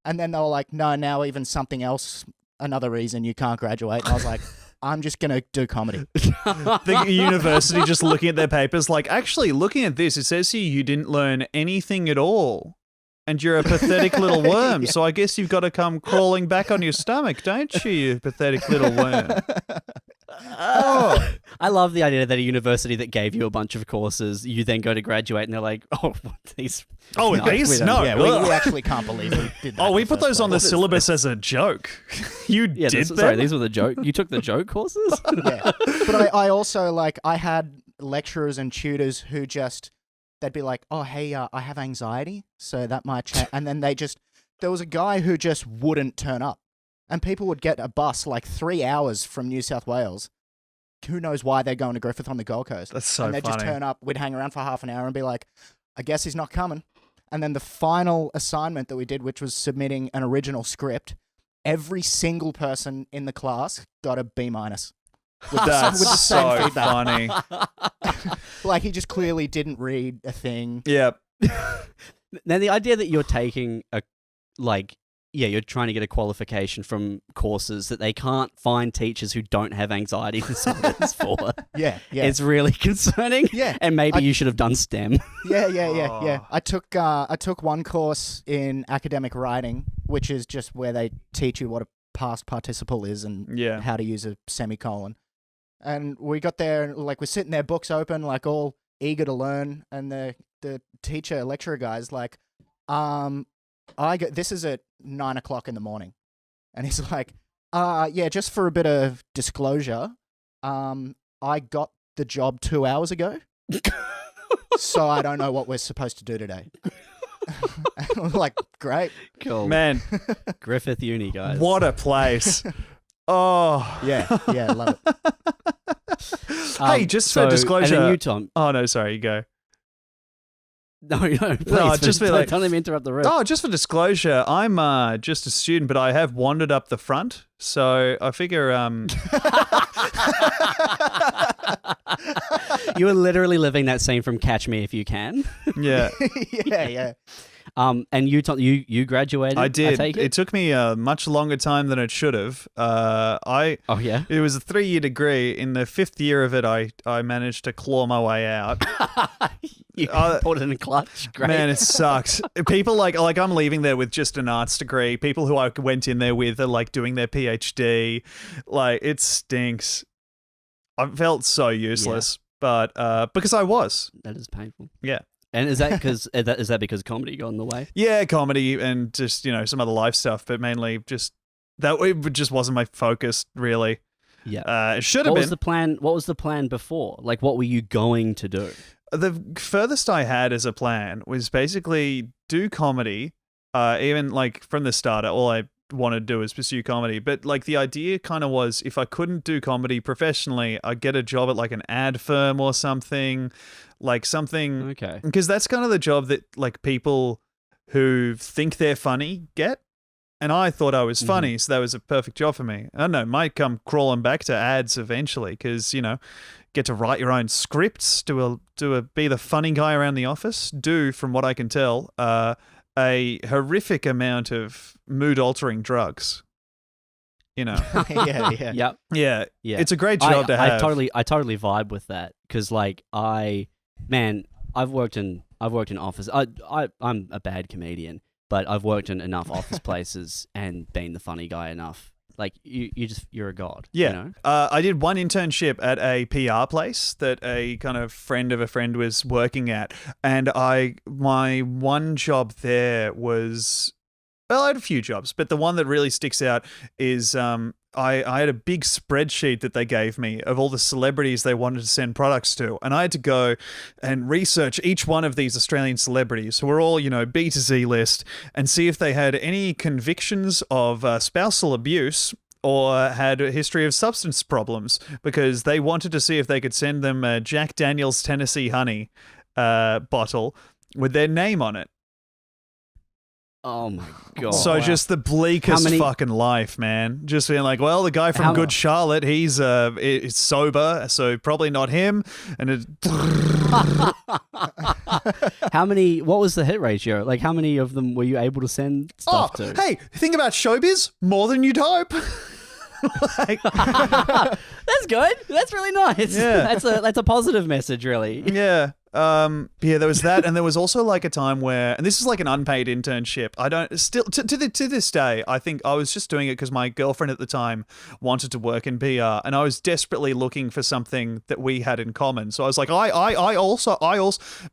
and then they were like, no, now even something else, another reason you can't graduate. And I was like, I'm just going to do comedy. The university just looking at their papers like, actually, looking at this, it says here you didn't learn anything at all. And you're a pathetic little worm, so I guess you've got to come crawling back on your stomach, don't you, you pathetic little worm? I love the idea that a university that gave you a bunch of courses, you then go to graduate and they're like, these? Oh, these? No. Yeah, we actually can't believe we did that. Oh, we put those on the syllabus as a joke. You did that? Sorry, these were the joke. You took the joke courses? Yeah. But I also, I had lecturers and tutors who they'd be like, oh, hey, I have anxiety, so that might change. And then there was a guy who just wouldn't turn up. And people would get a bus 3 hours from New South Wales. Who knows why they're going to Griffith on the Gold Coast. That's so funny. And they'd just turn up, we'd hang around for half an hour and be like, I guess he's not coming. And then the final assignment that we did, which was submitting an original script, every single person in the class got a B-. That's with the same so feedback. funny. He just clearly didn't read a thing. Yep. Now, the idea that you're taking you're trying to get a qualification from courses that they can't find teachers who don't have anxiety disorders for. Yeah. It's really concerning. Yeah. And maybe you should have done STEM. Yeah. I took one course in academic writing, which is just where they teach you what a past participle is and how to use a semicolon. And we got there and we're sitting there, books open, all eager to learn, and the lecturer guy's like, this is at 9 o'clock in the morning. And he's like, just for a bit of disclosure, I got the job 2 hours ago. So I don't know what we're supposed to do today. I'm like, great. Cool. Man. Griffith Uni, guys. What a place. Oh. Yeah, love it. Hey, just for disclosure. And then you, Tom. Oh, no, sorry, you go. No, please. Just be don't let me interrupt the rest. Oh, just for disclosure, I'm just a student, but I have wandered up the front, so I figure You were literally living that scene from Catch Me If You Can. Yeah. Yeah. And you, Tom, you graduated. I did. I take it? It took me a much longer time than it should have. Oh yeah. It was a 3-year degree. In the 5th year of it, I managed to claw my way out. You put it in a clutch. Great. Man, it sucks. People like I'm leaving there with just an arts degree. People who I went in there with are doing their PhD. It stinks. I felt so useless, but because I was. That is painful. Yeah. And is that because comedy got in the way? Yeah, comedy and just, some other life stuff, but mainly just that it just wasn't my focus, really. Yeah. It should have been. What was the plan before? Like, what were you going to do? The furthest I had as a plan was basically do comedy. Even like from the start, all I wanted to do was pursue comedy. But like the idea kind of was, if I couldn't do comedy professionally, I'd get a job at like an ad firm or something, like something. Okay. Because that's kind of the job that like people who think they're funny get. And I thought I was funny, so that was a perfect job for me. I don't know, might come crawling back to ads eventually, because get to write your own scripts, be the funny guy around the office. From what I can tell, a horrific amount of mood-altering drugs. Yeah. Yep. Yeah. Yeah. It's a great job to have. I totally vibe with that, because like I've worked in office. I'm a bad comedian, but I've worked in enough office places and been the funny guy enough. Like you're a god. Yeah. I did one internship at a PR place that a kind of friend of a friend was working at, and my one job there was, well, I had a few jobs, but the one that really sticks out is I had a big spreadsheet that they gave me of all the celebrities they wanted to send products to, and I had to go and research each one of these Australian celebrities who were all, B to Z list, and see if they had any convictions of spousal abuse or had a history of substance problems, because they wanted to see if they could send them a Jack Daniel's Tennessee Honey bottle with their name on it. Oh my god! So just the bleakest fucking life, man. Just being like, well, the guy from Good Charlotte, he's sober, so probably not him. And what was the hit ratio? Like, how many of them were you able to send stuff to? Hey, think about showbiz, more than you'd hope. That's good. That's really nice. Yeah. That's a positive message, really. Yeah. There was that, and there was also like a time where, and this is like an unpaid internship. I don't still to this day. I think I was just doing it because my girlfriend at the time wanted to work in PR, and I was desperately looking for something that we had in common. So I was like, I also,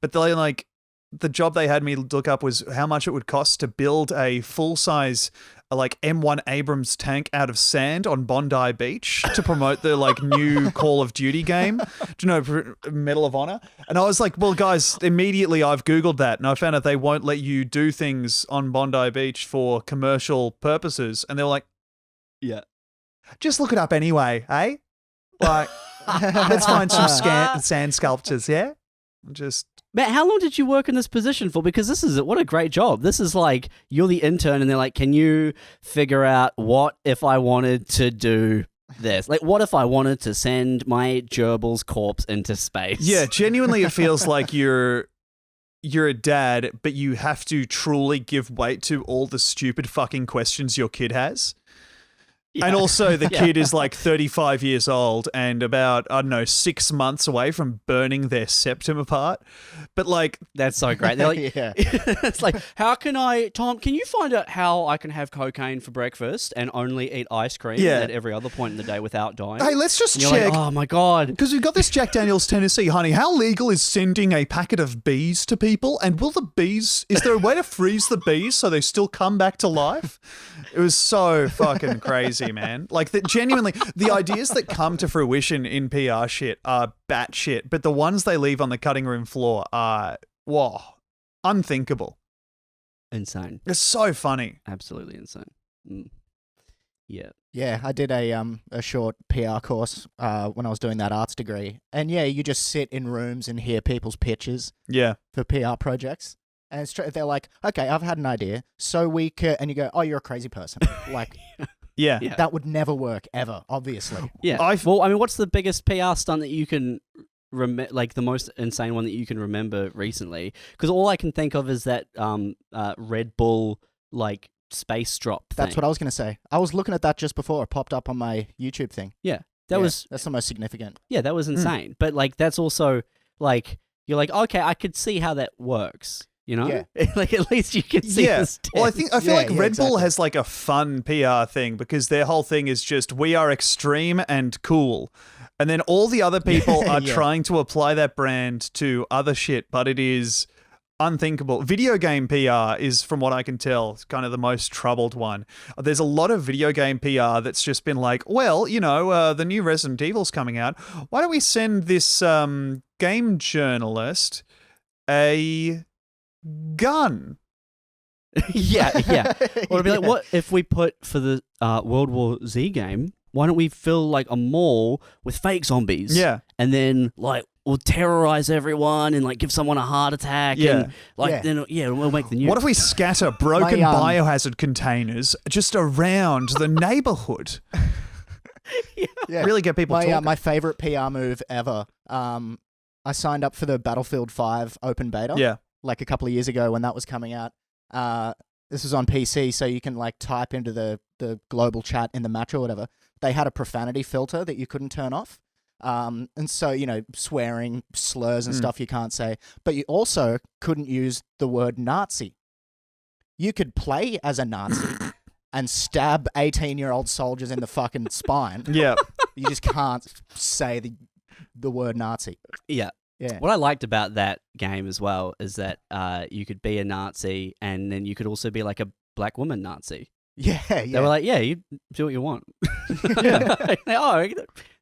but they like the job they had me look up was how much it would cost to build a full size like M1 Abrams tank out of sand on Bondi Beach to promote the like new Call of Duty game. Do you know Medal of Honor? And I was like, well, guys, immediately I've Googled that and I found out they won't let you do things on Bondi Beach for commercial purposes. And they were like, yeah, just look it up anyway, eh? Like, let's find some sand sculptures, yeah? Just... Matt, how long did you work in this position for? Because what a great job. This is like, you're the intern and they're like, can you figure out what if I wanted to do this? Like, what if I wanted to send my gerbil's corpse into space? Yeah, genuinely it feels like you're a dad, but you have to truly give weight to all the stupid fucking questions your kid has. Yeah. And also the kid is like 35 years old and about, 6 months away from burning their septum apart. But like... That's so great. They're like, it's like, Tom, can you find out how I can have cocaine for breakfast and only eat ice cream at every other point in the day without dying? Hey, let's just check. Like, oh my God. Because we've got this Jack Daniel's Tennessee Honey. How legal is sending a packet of bees to people? And is there a way to freeze the bees so they still come back to life? It was so fucking crazy, man. Like, genuinely, the ideas that come to fruition in PR shit are batshit, but the ones they leave on the cutting room floor are, unthinkable. Insane. It's so funny. Absolutely insane. Mm. Yeah. Yeah, I did a short PR course when I was doing that arts degree. And yeah, you just sit in rooms and hear people's pitches for PR projects. And they're like, okay, I've had an idea. So we could, and you go, oh, you're a crazy person. Like, yeah, that would never work ever, obviously. Yeah. What's the biggest PR stunt that you can remember, like the most insane one that you can remember recently? Because all I can think of is that Red Bull, like, space drop thing. That's what I was going to say. I was looking at that just before it popped up on my YouTube thing. Yeah. That's the most significant. Yeah, that was insane. But, like, that's also, like, you're like, okay, I could see how that works. You know, like at least you can see this. Well, I feel like Red Bull has like a fun PR thing because their whole thing is just we are extreme and cool, and then all the other people are trying to apply that brand to other shit, but it is unthinkable. Video game PR is, from what I can tell, kind of the most troubled one. There's a lot of video game PR that's just been like, well, the new Resident Evil's coming out. Why don't we send this game journalist a gun? yeah. Or it'd be like, what if we put for the World War Z game? Why don't we fill like a mall with fake zombies? Yeah, and then like we'll terrorize everyone and like give someone a heart attack. Yeah. And like then we'll make the news. What if we scatter broken biohazard containers just around the neighborhood? Yeah. Really get people talking. My favorite PR move ever. I signed up for the Battlefield 5 open beta. Yeah. Like a couple of years ago when that was coming out. This was on PC, so you can like type into the global chat in the match or whatever. They had a profanity filter that you couldn't turn off. And so, swearing, slurs and stuff you can't say. But you also couldn't use the word Nazi. You could play as a Nazi and stab 18-year-old soldiers in the fucking spine. Yeah. You just can't say the word Nazi. Yeah. Yeah. What I liked about that game as well is that you could be a Nazi and then you could also be like a black woman Nazi. Yeah. They were like, yeah, you do what you want. Oh,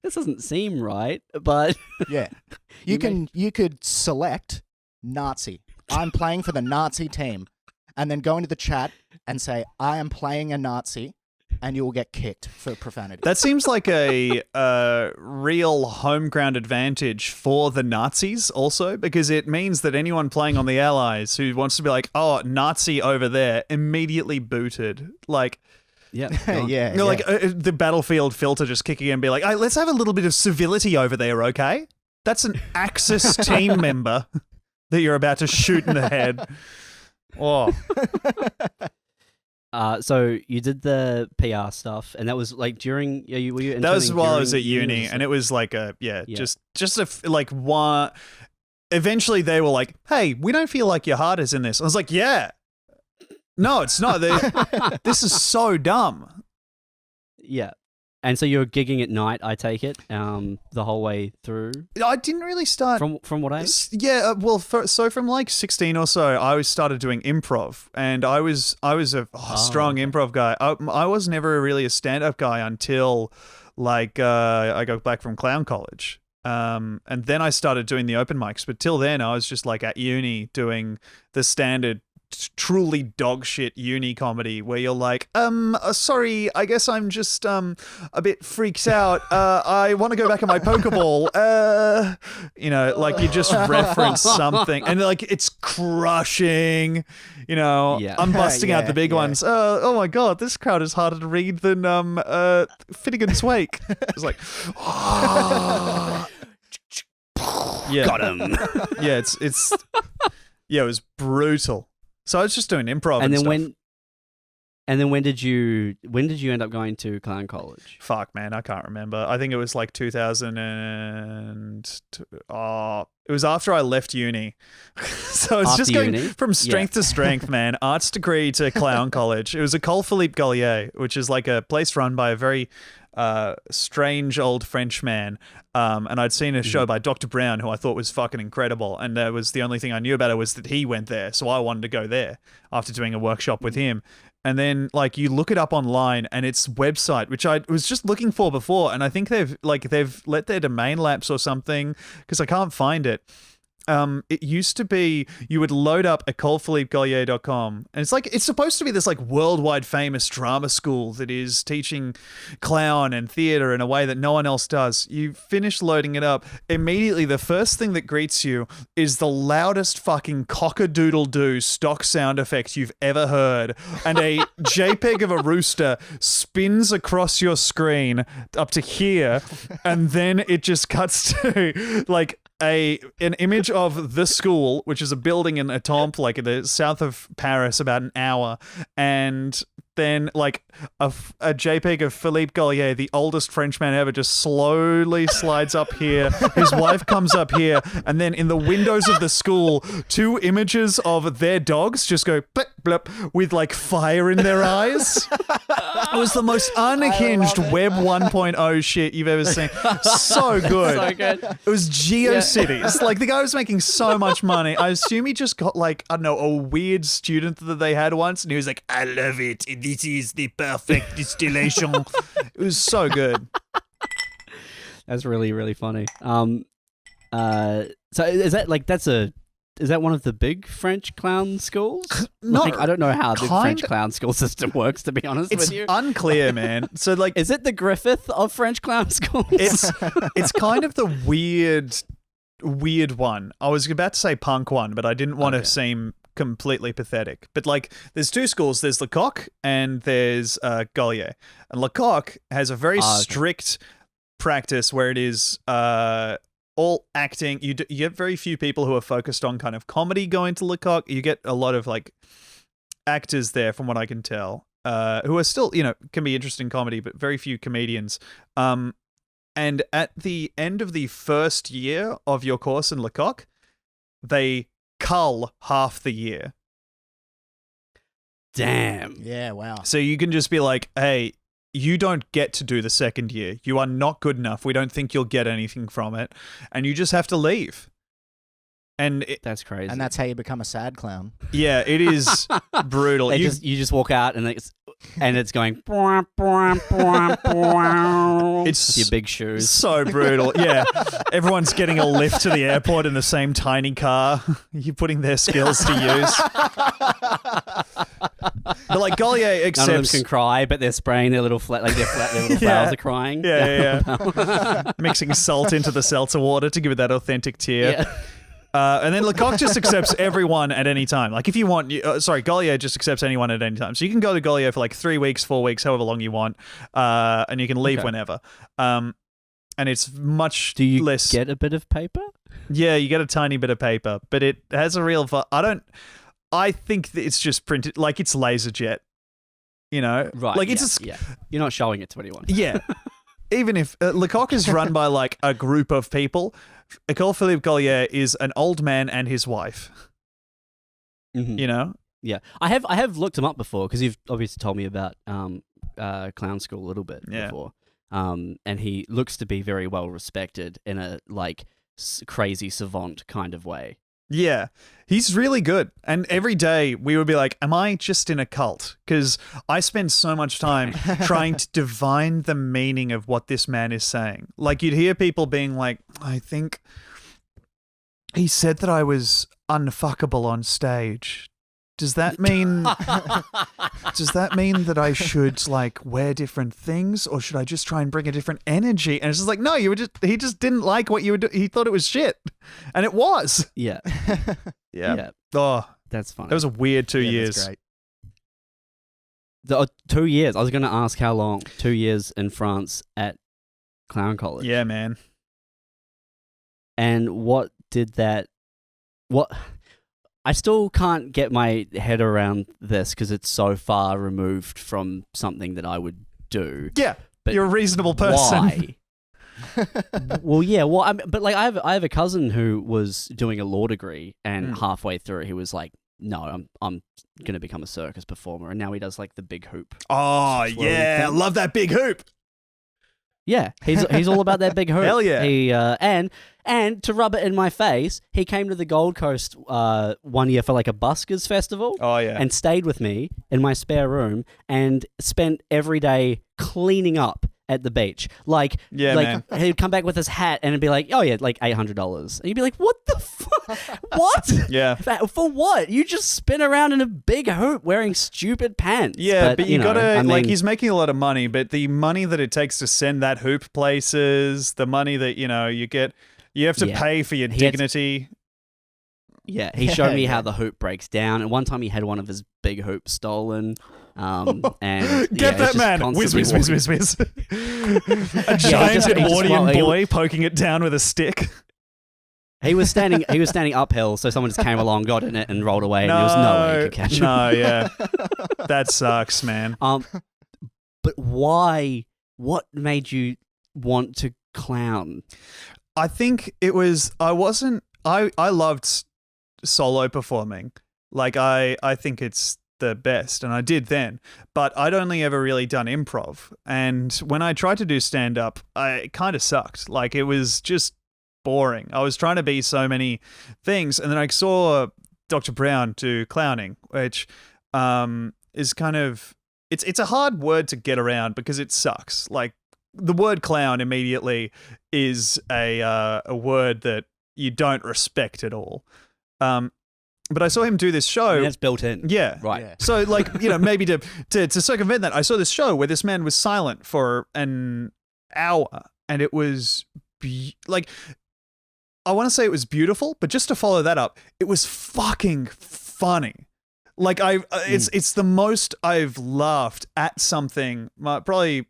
this doesn't seem right, but yeah, you could select Nazi. I'm playing for the Nazi team, and then go into the chat and say I am playing a Nazi, and you will get kicked for profanity. That seems like a real home ground advantage for the Nazis also, because it means that anyone playing on the Allies who wants to be like, oh, Nazi over there, immediately booted. Like, yeah, like the Battlefield filter just kicking in and be like, hey, let's have a little bit of civility over there, okay? That's an Axis team member that you're about to shoot in the head. Oh. So you did the PR stuff, and that was like during. Were you? That was while I was at uni, uni, and it was like one. Eventually, they were like, "Hey, we don't feel like your heart is in this." I was like, "Yeah, no, it's not. This is so dumb." Yeah, and so you're gigging at night, I take it, the whole way through. I didn't really start from what age? Yeah, well, so from like 16 or so, I started doing improv, and I was a strong improv guy. I was never really a stand-up guy until like I got back from clown college, and then I started doing the open mics. But till then, I was just like at uni doing the standard truly dog shit uni comedy where you're like, sorry, I guess I'm just a bit freaked out. I want to go back in my Pokeball. Like you just reference something and like it's crushing. I'm busting out the big ones. Oh my god, this crowd is harder to read than Finnegan's Wake. It's like, yeah, got him. Yeah, it was brutal. So I was just doing improv and stuff. when did you end up going to clown college? Fuck, man, I can't remember. I think it was like 2000 and it was after I left uni. So it's just going from strength to strength, man. Arts degree to clown college. It was a Col Philippe Gaulier, which is like a place run by a very strange old French man. And I'd seen a show by Dr. Brown, who I thought was fucking incredible. And that was the only thing I knew about it was that he went there. So I wanted to go there after doing a workshop with him. And then like you look it up online and its website, which I was just looking for before. And I think they've let their domain lapse or something because I can't find it. It used to be you would load up a colphilippegaulier.com and it's supposed to be this like worldwide famous drama school that is teaching clown and theater in a way that no one else does. You finish loading it up, immediately the first thing that greets you is the loudest fucking cock-a-doodle-doo stock sound effect you've ever heard, and a JPEG of a rooster spins across your screen up to here, and then it just cuts to like an image of the school, which is a building in Étampes, like in the south of Paris, about an hour, and then like a JPEG of Philippe Gaulier, the oldest Frenchman ever, just slowly slides up here. His wife comes up here, and then in the windows of the school, two images of their dogs just go blip, blip with like fire in their eyes. It was the most unhinged Web 1.0 shit you've ever seen. So good. So good. It was GeoCities. Like the guy was making so much money. I assume he just got like, I don't know, a weird student that they had once, and he was like, I love it. This is the perfect distillation. It was so good. That's really, really funny. So is that like is that one of the big French clown schools? No, like, I don't know how the French kind- clown school system works, to be honest It's with you. unclear, man. So like, Is it the Griffith of French clown schools? it's kind of the weird one. I was about to say punk one, but I didn't want to seem completely pathetic. But like, there's two schools. There's Lecoq and there's Gaulier. And Lecoq has a very strict practice where it is all acting. You get very few people who are focused on kind of comedy going to Lecoq. You get a lot of like actors there, from what I can tell, who are still, can be interested in comedy, but very few comedians. And at the end of the first year of your course in Lecoq, they cull half the year. Damn. Yeah, wow. So you can just be like, hey, you don't get to do the second year. You are not good enough. We don't think you'll get anything from it. And you just have to leave. And That's crazy. And that's how you become a sad clown. yeah, it is brutal. you just walk out and it's going. It's your big shoes. so brutal. Yeah. Everyone's getting a lift to the airport in the same tiny car. You're putting their skills to use. But like Gaulier accepts. None of them can cry, but they're spraying their little their little flowers are crying. Yeah. Mixing salt into the seltzer water to give it that authentic tear. Yeah. And then Lecoq just accepts everyone at any time. Like if you want, Gaulier just accepts anyone at any time. So you can go to Gaulier for like 3 weeks, 4 weeks, however long you want, and you can leave whenever. And it's much Do you less. get a bit of paper? Yeah, you get a tiny bit of paper, but it has a real. I think that it's just printed like it's LaserJet. Right. Like yeah. You're not showing it to anyone. Yeah. Even if Lecoq is run by like a group of people, École Philippe Gaulier is an old man and his wife. Mm-hmm. Yeah. I have looked him up before because you've obviously told me about clown school a little bit before. And he looks to be very well respected in a like crazy savant kind of way. Yeah, he's really good. And every day we would be like, am I just in a cult? Because I spend so much time trying to divine the meaning of what this man is saying. Like you'd hear people being like, I think he said that I was unfuckable on stage. Does that mean that I should like wear different things, or should I just try and bring a different energy? And it's just like, no, he just didn't like what you were doing. He thought it was shit. And it was. Yeah. Yeah. Oh, that's funny. that was a weird 2 Yeah, years. that's great. 2 years. I was going to ask how long. 2 years in France at clown college. Yeah, man. And what did that? What? I still can't get my head around this because it's so far removed from something that I would do. Yeah, but you're a reasonable person. Why? Well, yeah. Well, but like I have a cousin who was doing a law degree, and halfway through he was like, "No, I'm going to become a circus performer," and now he does like the big hoop. Oh yeah, I love that big hoop. Yeah, he's all about that big hoop. Hell yeah. He and to rub it in my face, he came to the Gold Coast 1 year for like a buskers festival. Oh yeah. And stayed with me in my spare room and spent every day cleaning up at the beach. Like, man. He'd come back with his hat and it'd be like, oh yeah, like $800. And you'd be like, what the fuck? What? Yeah. For what? You just spin around in a big hoop wearing stupid pants. Yeah, but you gotta, I mean, he's making a lot of money, but the money that it takes to send that hoop places, the money that, you get, you have to pay for your dignity. Yeah, he showed me how the hoop breaks down, and one time he had one of his big hoops stolen. And Get that man! Whiz, whiz, whiz, whiz, whiz. A giant Edwardian boy poking it down with a stick. He was standing uphill, so someone just came along, got in it, and rolled away, and there was no way he could catch him. No, yeah. That sucks, man. But why? What made you want to clown? I think it was, I loved solo performing. Like, I think it's the best, and I did then. But I'd only ever really done improv, and when I tried to do stand-up, it kind of sucked. Like, it was just boring. I was trying to be so many things, and then I saw Dr. Brown do clowning, which is kind of it's a hard word to get around because it sucks. Like, the word clown immediately is a word that you don't respect at all. But I saw him do this show. That's built in. Yeah. Right. Yeah. So, like, maybe to circumvent that, I saw this show where this man was silent for an hour, and it was like, I want to say it was beautiful, but just to follow that up, it was fucking funny. Like, it's the most I've laughed at something, probably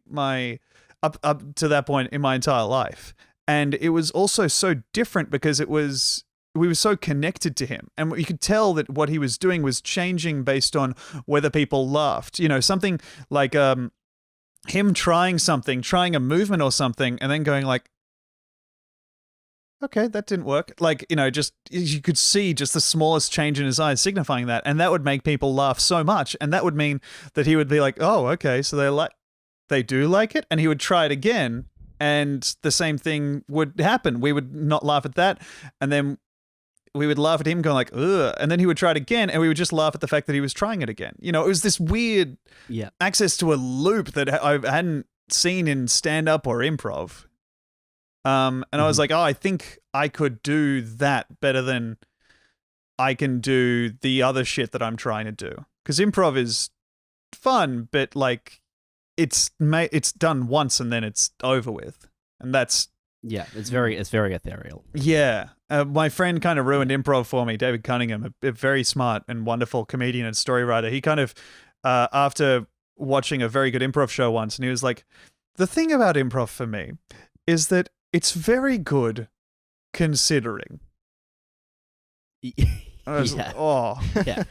up to that point in my entire life. And it was also so different because we were so connected to him, and you could tell that what he was doing was changing based on whether people laughed. Something like him trying a movement or something, and then going like, okay, that didn't work. Like, just you could see just the smallest change in his eyes signifying that, and that would make people laugh so much, and that would mean that he would be like, oh, okay, so they do like it, and he would try it again, and the same thing would happen. We would not laugh at that, and then we would laugh at him going like, ugh, and then he would try it again, and we would just laugh at the fact that he was trying it again. It was this weird access to a loop that I hadn't seen in stand-up or improv. And I was like, oh, I think I could do that better than I can do the other shit that I'm trying to do. Because improv is fun, but like it's done once and then it's over with, and that's it's very ethereal. Yeah. My friend kind of ruined improv for me, David Cunningham, a very smart and wonderful comedian and story writer. He kind of, after watching a very good improv show once, and he was like, the thing about improv for me is that it's very good considering. I was like, oh. Yeah.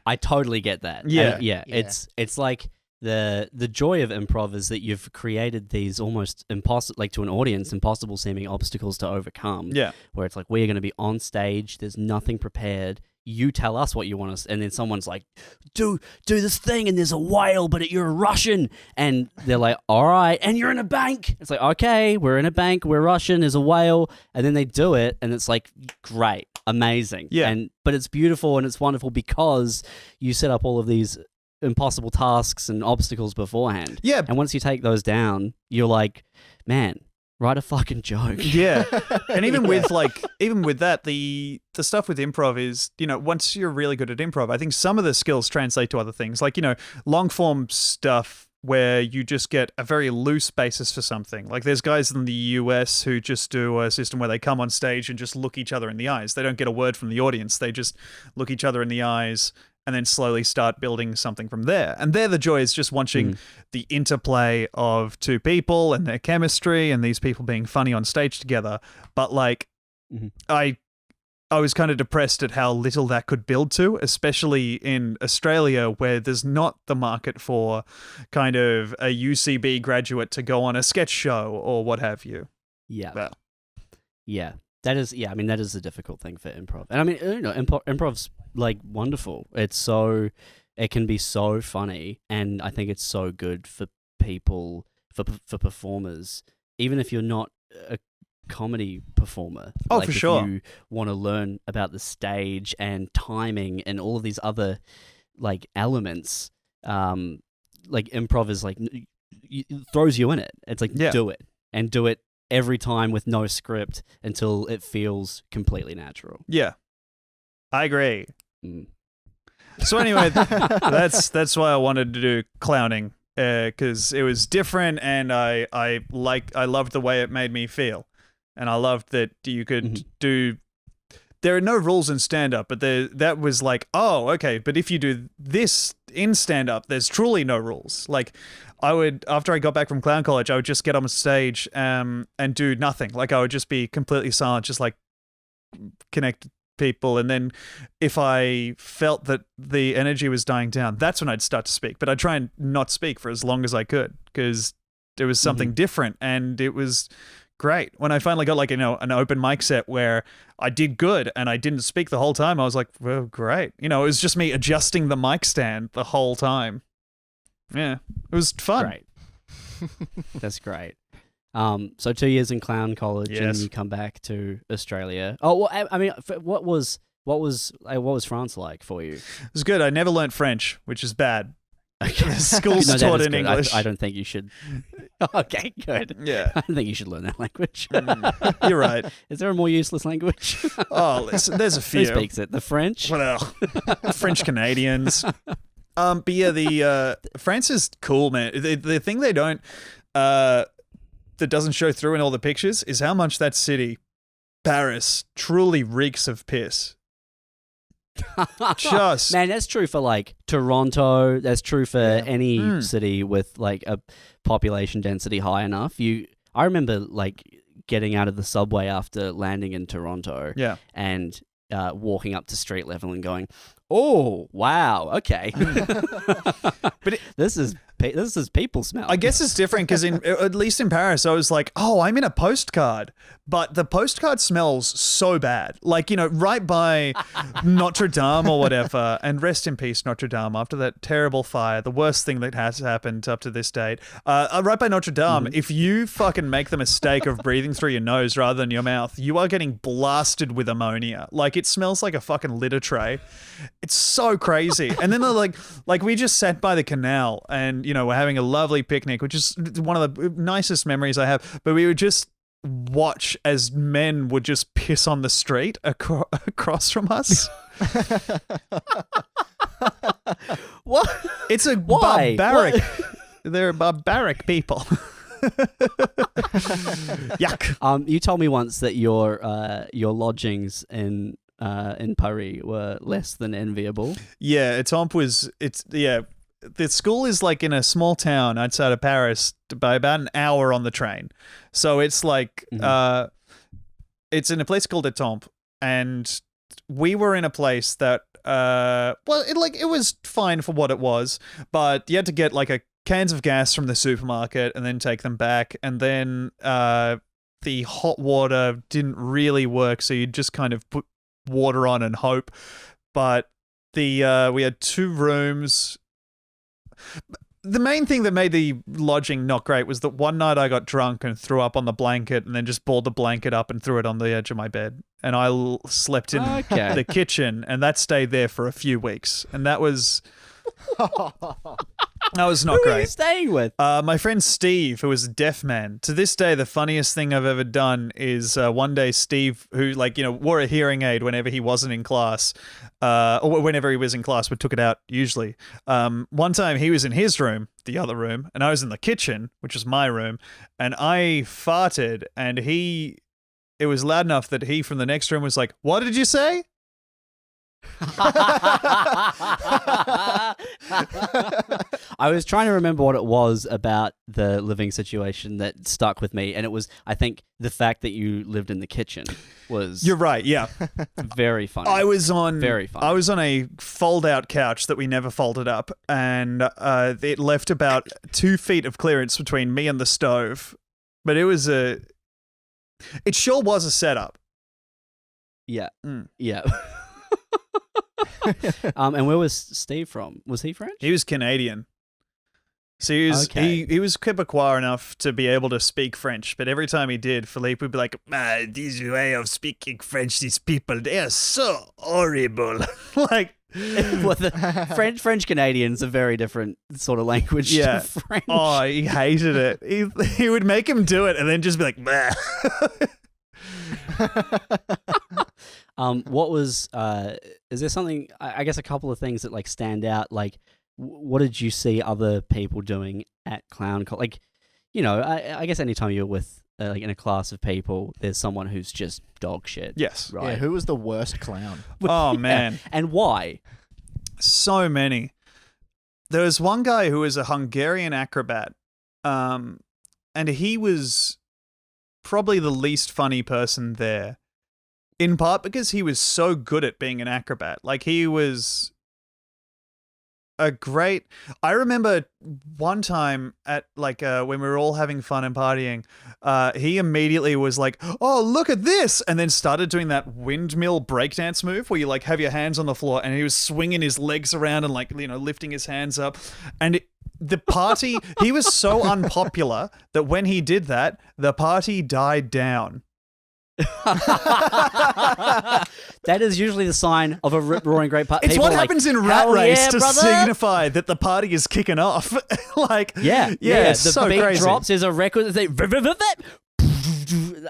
I totally get that. Yeah. Yeah. It's like the joy of improv is that you've created these almost impossible, like to an audience, impossible seeming obstacles to overcome. Yeah. Where it's like, we're going to be on stage, there's nothing prepared. You tell us what you want us, and then someone's like, do this thing, and there's a whale, but you're a Russian, and they're like, all right, and you're in a bank. It's like, okay, we're in a bank, we're Russian, there's a whale, and then they do it, and it's like, great, amazing. Yeah. But it's beautiful and it's wonderful because you set up all of these impossible tasks and obstacles beforehand. Yeah. And once you take those down, you're like, man, write a fucking joke. Yeah. And even with that, the stuff with improv is, once you're really good at improv, I think some of the skills translate to other things. Like, long form stuff where you just get a very loose basis for something. Like, there's guys in the US who just do a system where they come on stage and just look each other in the eyes. They don't get a word from the audience. They just look each other in the eyes and then slowly start building something from there. And there, the joy is just watching the interplay of two people and their chemistry and these people being funny on stage together. But like, I was kind of depressed at how little that could build to, especially in Australia, where there's not the market for kind of a UCB graduate to go on a sketch show or what have you. Yeah. Well. Yeah. That is a difficult thing for improv. And I mean, improv's like wonderful. It can be so funny, and I think it's so good for people, for performers, even if you're not a comedy performer. Oh, like for if sure. you want to learn about the stage and timing and all of these other like elements, like improv is like throws you in it. It's like do it every time with no script until it feels completely natural. Yeah, I agree. So anyway, that's why I wanted to do clowning, because it was different, and I loved the way it made me feel, and I loved that you could do. There are no rules in stand-up, but that was like, oh, okay. But if you do this in stand-up, there's truly no rules. Like, I would, after I got back from clown college, I would just get on stage and do nothing. Like, I would just be completely silent, just like connect people. And then if I felt that the energy was dying down, that's when I'd start to speak. But I'd try and not speak for as long as I could, because there was something different, and it was great. When I finally got like, an open mic set where I did good and I didn't speak the whole time, I was like, well, great. It was just me adjusting the mic stand the whole time. Yeah, it was fun. Great. That's great. So 2 years in clown college, and Yes. then you come back to Australia. Oh, well, I mean, what was France like for you? It was good. I never learnt French, which is bad. Okay. School's No, that taught is in good. English. I don't think you should. Okay, good. Yeah. I don't think you should learn that language. You're right. Is there a more useless language? Oh, listen, there's a few. Who speaks it? The French? Well, French Canadians. But yeah, the France is cool, man. The thing they don't that doesn't show through in all the pictures is how much that city, Paris, truly reeks of piss. Just Man, that's true for like Toronto. That's true for any Mm. city with like a population density high enough. I remember like getting out of the subway after landing in Toronto yeah. and walking up to street level and going, "Oh, wow, okay." But this is people smell. I guess it's different because at least in Paris, I was like, oh, I'm in a postcard. But the postcard smells so bad. Like, right by Notre Dame or whatever. And rest in peace, Notre Dame, after that terrible fire. The worst thing that has happened up to this date. Right by Notre Dame, if you fucking make the mistake of breathing through your nose rather than your mouth, you are getting blasted with ammonia. Like, it smells like a fucking litter tray. It's so crazy. And then they're like we just sat by the canal and, we're having a lovely picnic, which is one of the nicest memories I have. But we would just watch as men would just piss on the street across from us. What? It's a Why? barbaric. They're barbaric people. Yuck. You told me once that your lodgings in Paris were less than enviable. Yeah, the school is like in a small town outside of Paris by about an hour on the train. So it's like, it's in a place called Étampes, and we were in a place that, it was fine for what it was, but you had to get like cans of gas from the supermarket and then take them back. And then, the hot water didn't really work. So you'd just kind of put water on and hope. But we had 2 rooms. The main thing that made the lodging not great was that one night I got drunk and threw up on the blanket and then just balled the blanket up and threw it on the edge of my bed. And I slept in the kitchen, and that stayed there for a few weeks. And that was not Who are you great. staying with? My friend Steve, who was a deaf man. To this day, the funniest thing I've ever done is one day Steve, who wore a hearing aid whenever he wasn't in class, or whenever he was in class, but took it out usually. One time he was in his room, the other room, and I was in the kitchen, which was my room, and I farted, and it was loud enough that he from the next room was like, "What did you say?" I was trying to remember what it was about the living situation that stuck with me, and it was, I think, the fact that you lived in the kitchen was You're right, yeah. very funny. I was on Very funny. I was on a fold-out couch that we never folded up, and it left about 2 feet of clearance between me and the stove. But it sure was a setup. Yeah. Mm. Yeah. And where was Steve from? Was he French? He was Canadian. So he was Quebecois enough to be able to speak French, but every time he did, Philippe would be like, this way of speaking French, these people, they are so horrible. Like, Well, the French Canadians are very different sort of language Yeah. to French. oh, he hated it. He would make him do it and then just be like, bah. What was is there something, I guess a couple of things that like stand out, like what did you see other people doing at clown like, I guess anytime you're with like in a class of people, there's someone who's just dog shit. Yes. Right. Yeah, who was the worst clown? Oh, Yeah. man. And why? So many. There was one guy who was a Hungarian acrobat, and he was probably the least funny person there, in part because he was so good at being an acrobat. Like, he was a great. I remember one time at like when we were all having fun and partying, he immediately was like, "Oh, look at this!" and then started doing that windmill breakdance move where you like have your hands on the floor, and he was swinging his legs around and like lifting his hands up, and the party. He was so unpopular that when he did that, the party died down. That is usually the sign of a rip-roaring great party. It's what happens in Rat Race to brother! signify that the party is kicking off. Like, Yeah. it's The so beat crazy. drops. There's a record. They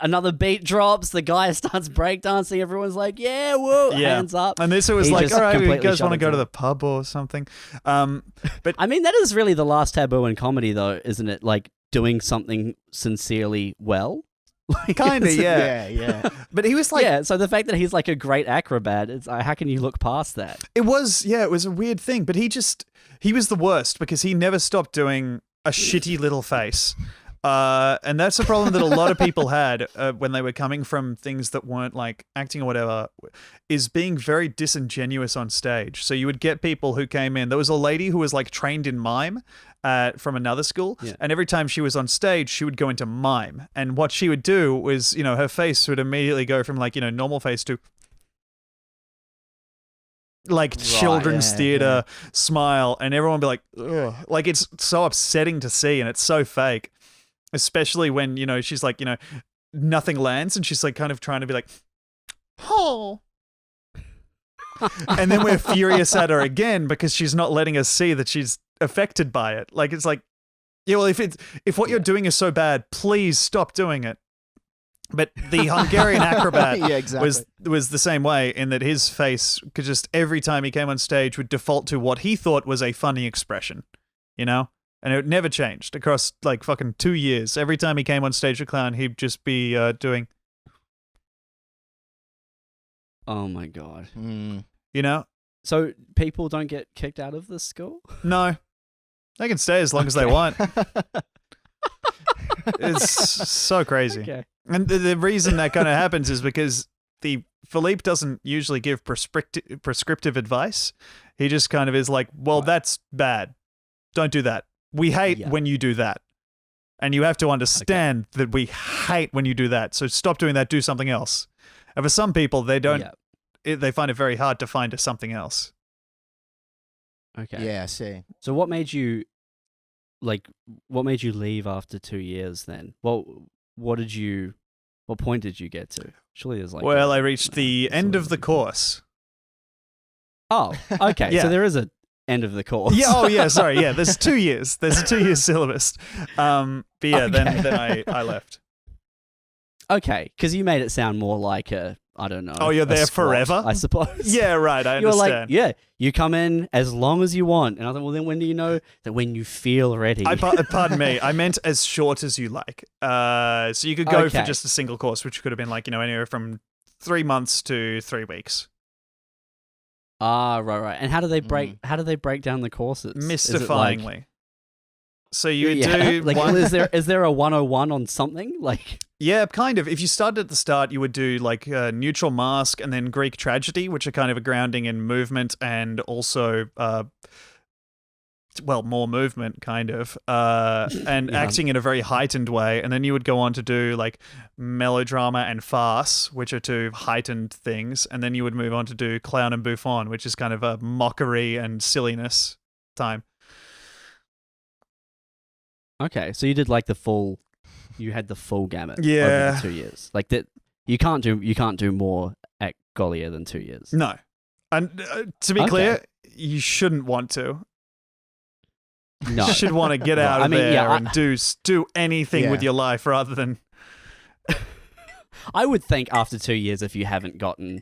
another beat drops. The guy starts breakdancing. Everyone's like, "Yeah, whoa!" Hands up. And this was He like, just "All right, you completely guys shut want to it go to down. the pub or something?" But I mean, that is really the last taboo in comedy, though, isn't it? Like doing something sincerely well. kind of, Yeah. But he was like, Yeah. So the fact that he's like a great acrobat, it's how can you look past that? it was a weird thing. But he was the worst because he never stopped doing a shitty little face. And that's a problem that a lot of people had when they were coming from things that weren't like acting or whatever, is being very disingenuous on stage. So you would get people who came in. There was a lady who was like trained in mime from another school. Yeah. And every time she was on stage, she would go into mime. And what she would do was, her face would immediately go from like, normal face to like children's theater smile. And everyone would be like, ugh. Like it's so upsetting to see and it's so fake. Especially when, she's like, nothing lands and she's like kind of trying to be like, oh. And then we're furious at her again because she's not letting us see that she's affected by it. Like, it's like, yeah, well, if what you're doing is so bad, please stop doing it. But the Hungarian Acrobat Yeah, exactly. was the same way in that his face could just, every time he came on stage, would default to what he thought was a funny expression, And it never changed across like fucking 2 years. Every time he came on stage with clown, he'd just be doing, Oh my god. So people don't get kicked out of this school? No, they can stay as long as they want. It's so crazy. Okay. And the reason that kind of happens is because Philippe doesn't usually give prescriptive advice. He just kind of is like, well, that's bad. Don't do that. We hate when you do that. And you have to understand that we hate when you do that. So stop doing that. Do something else. And for some people, they don't. They find it very hard to find something else. Okay. Yeah, I see. So what made you leave after 2 years then? What point did you get to? Surely there's like Well, I reached the end of the course. Oh, okay. Yeah. So there is a end of the course. Yeah. Oh, yeah. Sorry. Yeah. There's 2 years. There's a 2-year syllabus. But yeah, then I left. Okay, because you made it sound more like I don't know. Oh, you're a there squat, forever? I suppose. Yeah. Right. I You were like, understand. yeah, you come in as long as you want. And I thought, well, then when do you know that when you feel ready? Pardon me. I meant as short as you like. So you could go for Okay. just a single course, which could have been like, anywhere from 3 months to 3 weeks. Right. And how do they break? How do they break down the courses? Is it like- Mystifyingly. So you do like, one. is there a 101 on something? Like, Yeah, kind of. If you started at the start, you would do like Neutral Mask and then Greek Tragedy, which are kind of a grounding in movement and also, more movement, kind of, and acting in a very heightened way. And then you would go on to do like Melodrama and Farce, which are two heightened things. And then you would move on to do Clown and Bouffon, which is kind of a mockery and silliness time. okay, so you did like you had the full gamut over Yeah. the 2 years. Like that, you can't do more at Golier than 2 years. No. And to be Okay. clear, you shouldn't want to. No. You should want to get out I of mean, there yeah, and do anything with Yeah. your life rather than. I would think after 2 years, if you haven't gotten,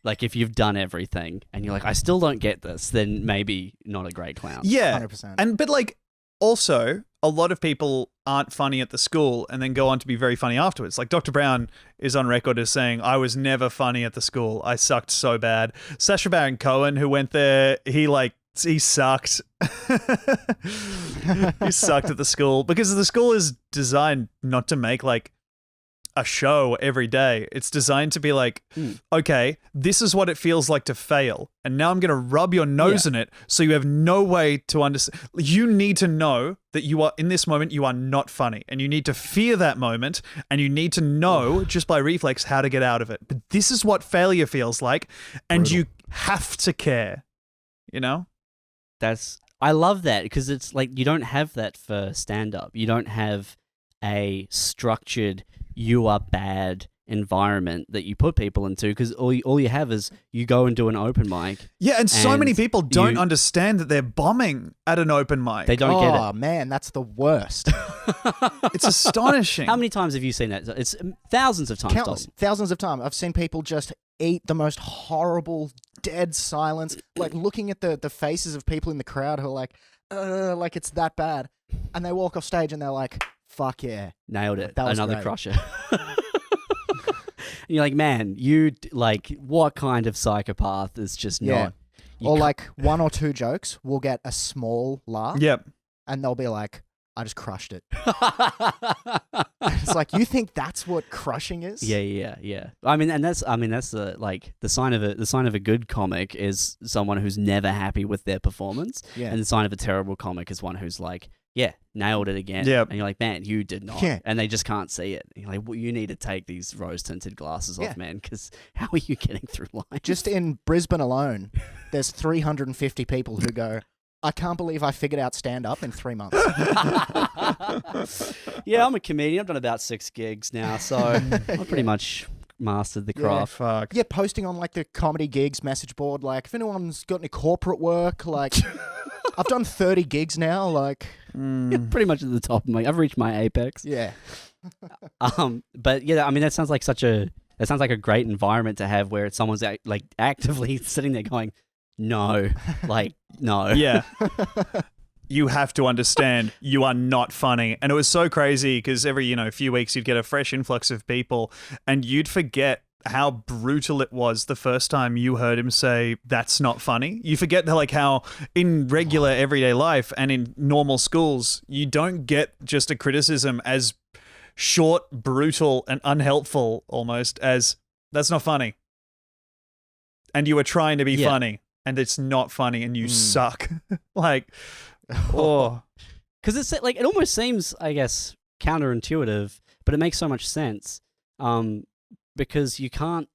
like, if you've done everything and you're like, I still don't get this, then maybe not a great clown. Yeah. 100%. But like, also, a lot of people aren't funny at the school and then go on to be very funny afterwards. Like Dr. Brown is on record as saying, I was never funny at the school. I sucked so bad. Sacha Baron Cohen, who went there, he sucked. He sucked at the school because the school is designed not to make like a show every day. It's designed to be like, okay, this is what it feels like to fail. And now I'm going to rub your nose in it so you have no way to understand. You need to know that you are, in this moment, you are not funny. And you need to fear that moment. And you need to know, just by reflex, how to get out of it. But this is what failure feels like. And you have to care, you know? I love that because it's like you don't have that for stand-up. You don't have a structured, you are bad environment that you put people into because all you have is you go and do an open mic. Yeah, and so many people don't understand that they're bombing at an open mic. They don't get it. Oh, man, that's the worst. It's astonishing. How many times have you seen that? It's thousands of times. Countless. Thousands of times. I've seen people just eat the most horrible, dead silence, like looking at the faces of people in the crowd who are like it's that bad. And they walk off stage and they're like, fuck yeah. Nailed it. That was Another great. crusher. And you're like, man, what kind of psychopath is just not... Or like one or two jokes will get a small laugh. Yep. And they'll be like, I just crushed it. It's like, you think that's what crushing is? Yeah. I mean, that's the sign of a good comic is someone who's never happy with their performance. Yeah. And the sign of a terrible comic is one who's like, yeah, nailed it again. Yep. And you're like, man, you did not. Yeah. And they just can't see it. And you're like, well, you need to take these rose-tinted glasses off, man, because how are you getting through life? Just in Brisbane alone, there's 350 people who go, I can't believe I figured out stand-up in 3 months. Yeah, I'm a comedian. I've done about 6 gigs now, so I've pretty much mastered the craft. Fuck. Yeah, posting on like the comedy gigs message board, like if anyone's got any corporate work, like I've done 30 gigs now, like Yeah, pretty much at the top of I've reached my apex. yeah. But yeah, I mean that sounds like a great environment to have where someone's like actively sitting there going, no, like no. Yeah. You have to understand you are not funny. And it was so crazy because every, few weeks you'd get a fresh influx of people and you'd forget how brutal it was the first time you heard him say, that's not funny. You forget that, like, how in regular everyday life and in normal schools, you don't get just a criticism as short, brutal, and unhelpful almost as, that's not funny. And you were trying to be funny and it's not funny and you suck. Like, oh. Because it's like, it almost seems, I guess, counterintuitive, but it makes so much sense. Because you can't,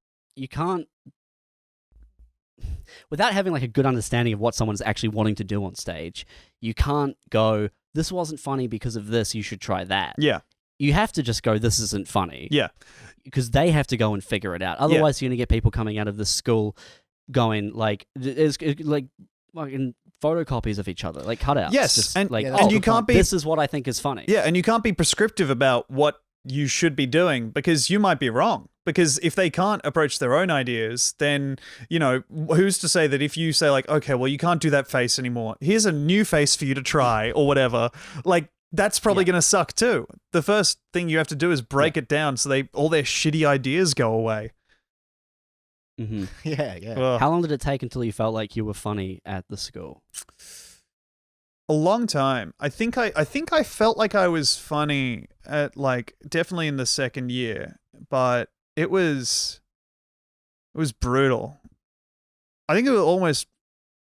without having like a good understanding of what someone's actually wanting to do on stage, you can't go, this wasn't funny because of this, you should try that. Yeah. You have to just go, this isn't funny. Yeah. Because they have to go and figure it out. Otherwise, you're going to get people coming out of the school going like, it's like fucking photocopies of each other, like cutouts. Yes. Just and like, and you can't be, this is what I think is funny. Yeah. And you can't be prescriptive about what you should be doing because you might be wrong. Because if they can't approach their own ideas, then, who's to say that if you say like, okay, well, you can't do that face anymore. Here's a new face for you to try or whatever. Like, that's probably going to suck too. The first thing you have to do is break it down so all their shitty ideas go away. Mm-hmm. Yeah. Ugh. How long did it take until you felt like you were funny at the school? A long time. I think I felt like I was funny at like definitely in the second year, but it was brutal. I think it was almost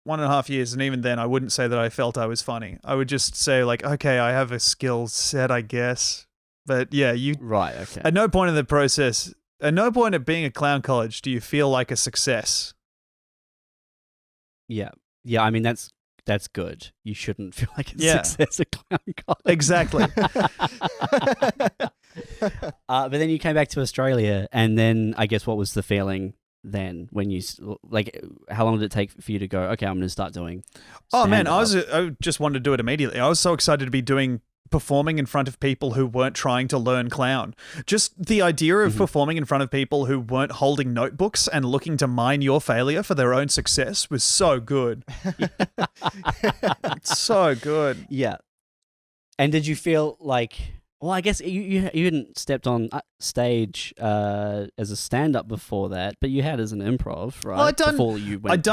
1.5 years, and even then I wouldn't say that I felt I was funny. I would just say like, okay, I have a skill set, I guess. But yeah, Right, okay. at no point in the process, at no point at being a clown college do you feel like a success. Yeah. I mean that's good. You shouldn't feel like a Yeah. success at clown college. Exactly. But then you came back to Australia, and then I guess what was the feeling then when you like? How long did it take for you to go? Okay, I'm going to start doing. Oh man, stand-up." I just wanted to do it immediately. I was so excited to be performing in front of people who weren't trying to learn clown. Just the idea of performing in front of people who weren't holding notebooks and looking to mine your failure for their own success was so good. So good. Yeah. And did you feel like? Well, I guess you hadn't stepped on stage as a stand-up before that, but you had as an improv, right? Well, I'd done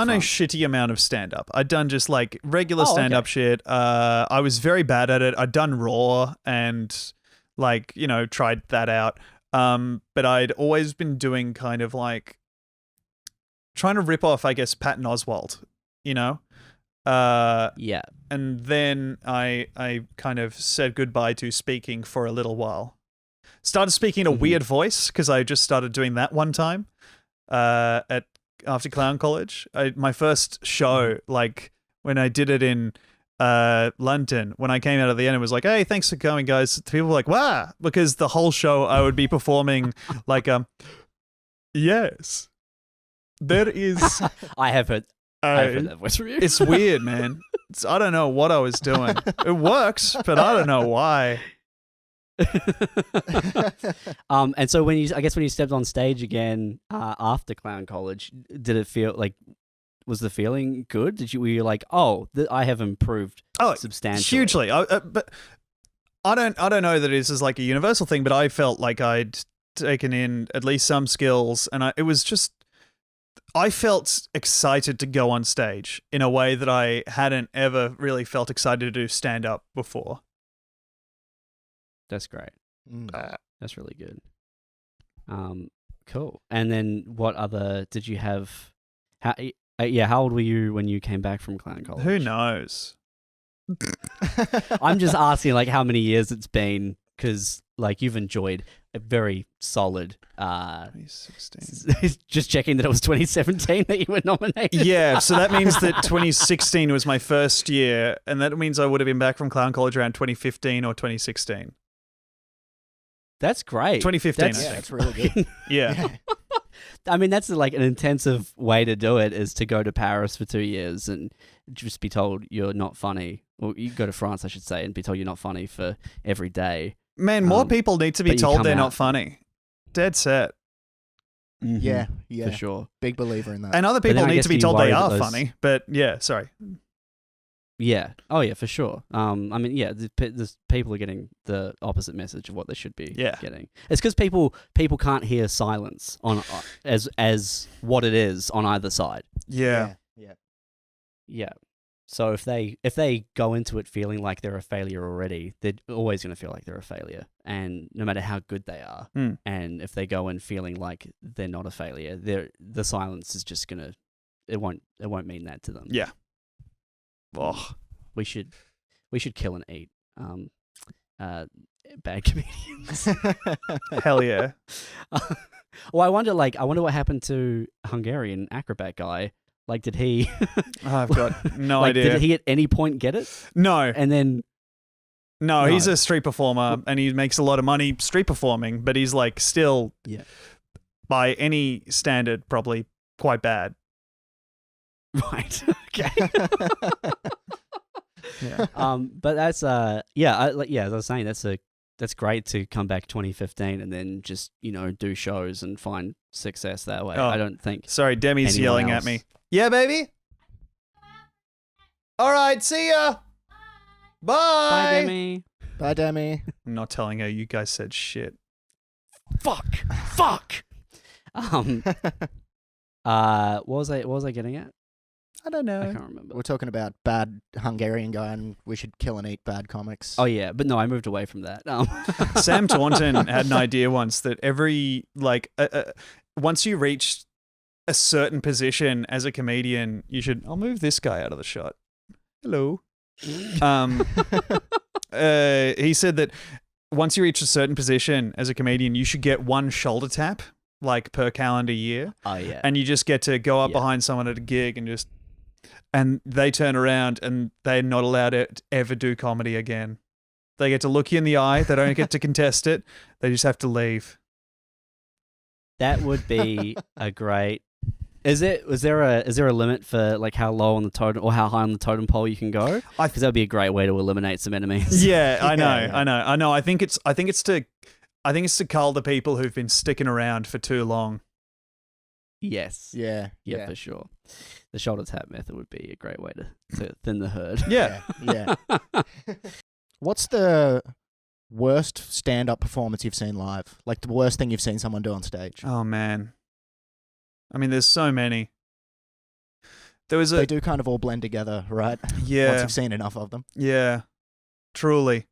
a front. shitty amount of stand-up. I'd done just like regular Oh, stand-up okay. shit. I was very bad at it. I'd done Raw and like, tried that out. But I'd always been doing kind of like trying to rip off, I guess, Patton Oswalt, you know? Yeah. And then I kind of said goodbye to speaking for a little while. Started speaking in a weird voice because I just started doing that one time after Clown College. My first show, like when I did it in London, when I came out at the end, it was like, hey, thanks for coming, guys. People were like, wow, because the whole show I would be performing like, yes, there is. I've heard that voice from you. It's weird, man. I don't know what I was doing. It works, but I don't know why. And so when you stepped on stage again after Clown College, did it feel like, was the feeling good? Were you like, oh, I have improved substantially? Hugely. But I don't know that it's as like a universal thing, but I felt like I'd taken in at least some skills, and I felt excited to go on stage in a way that I hadn't ever really felt excited to do stand up before. That's great. That's really good. Cool. And then what other did you have? How old were you when you came back from Clown College? Who knows? I'm just asking like how many years it's been, because like you've enjoyed a very solid 2016. Just checking that it was 2017 that you were nominated. Yeah, so that means that 2016 was my first year, and that means I would have been back from Clown College around 2015 or 2016. That's great. 2015. That's really good. Yeah. I mean, that's like an intensive way to do it, is to go to Paris for 2 years and just be told you're not funny. Or you go to France, I should say, and be told you're not funny for every day. Man, more people need to be told they're out. not funny. Dead set. Yeah, for sure. Big believer in that. And other people need to be told they are those... funny. But yeah, sorry. Yeah. Oh, yeah, for sure. I mean, yeah, the people are getting the opposite message of what they should be getting. It's because people can't hear silence on as what it is on either side. Yeah. So if they go into it feeling like they're a failure already, they're always going to feel like they're a failure, and no matter how good they are. And if they go in feeling like they're not a failure, the silence is just gonna it won't mean that to them. Yeah. Oh, we should kill and eat bad comedians. Hell yeah. Well, I wonder what happened to Hungarian Acrobat guy. Like, did he? I've got no idea. Did he at any point get it? No. And then. No, he's a street performer and he makes a lot of money street performing, but he's like still, by any standard, probably quite bad. Right. Okay. But that's as I was saying, that's great to come back 2015 and then just do shows and find success that way. I don't think. Sorry, Demi's yelling at me. Yeah, baby. All right, see ya. Bye. Bye, Demi. Bye, Demi. I'm not telling her. You guys said shit. Fuck. What was I getting at? I don't know. I can't remember. We're talking about bad Hungarian guy, and we should kill and eat bad comics. Oh yeah, but no, I moved away from that. Sam Taunton had an idea once that every once you reach a certain position as a comedian, you should. I'll move this guy out of the shot. Hello. He said that once you reach a certain position as a comedian, you should get one shoulder tap like per calendar year. Oh yeah. And you just get to go up behind someone at a gig and they turn around and they're not allowed to ever do comedy again. They get to look you in the eye. They don't get to contest it. They just have to leave. That would be a great. Is there a limit for like how low on the totem or how high on the totem pole you can go? Because that would be a great way to eliminate some enemies. Yeah, I know. I think it's to cull the people who've been sticking around for too long. Yes. Yeah, for sure. The shoulder tap method would be a great way to thin the herd. Yeah. What's the worst stand-up performance you've seen live? Like the worst thing you've seen someone do on stage? Oh man. I mean, there's so many. They do kind of all blend together, right? Yeah. Once you've seen enough of them. Yeah. Truly.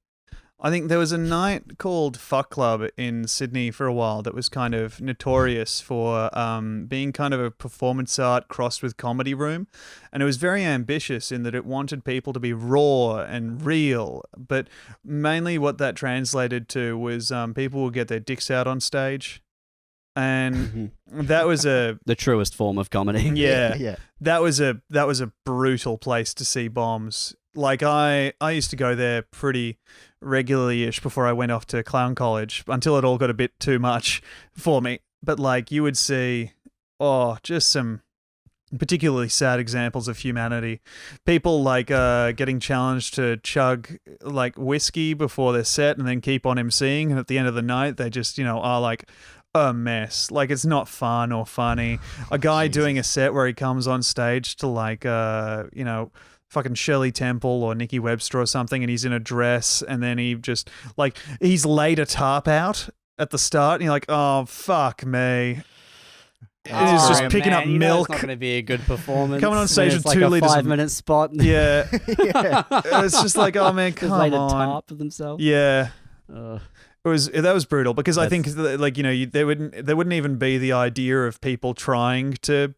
I think there was a night called Fuck Club in Sydney for a while that was kind of notorious for being kind of a performance art crossed with comedy room. And it was very ambitious in that it wanted people to be raw and real. But mainly what that translated to was people would get their dicks out on stage. And that was the truest form of comedy. Yeah. That was a brutal place to see bombs. Like I used to go there pretty regularly-ish before I went off to clown college until it all got a bit too much for me. But like you would see, just some particularly sad examples of humanity. People like getting challenged to chug like whiskey before their set and then keep on emceeing. And at the end of the night, they just, are like a mess. Like it's not fun or funny. A guy doing a set where he comes on stage to like, fucking Shirley Temple or Nikki Webster or something, and he's in a dress, and then he just like he's laid a tarp out at the start, and you're like, oh fuck me. And he's just picking up milk. It's not going to be a good performance. Coming on stage with like 2 a liters. 5-minute spot. Yeah. It's just like, oh man, come laid on. a tarp for themselves. Yeah. That was brutal because I think like there wouldn't even be the idea of people trying to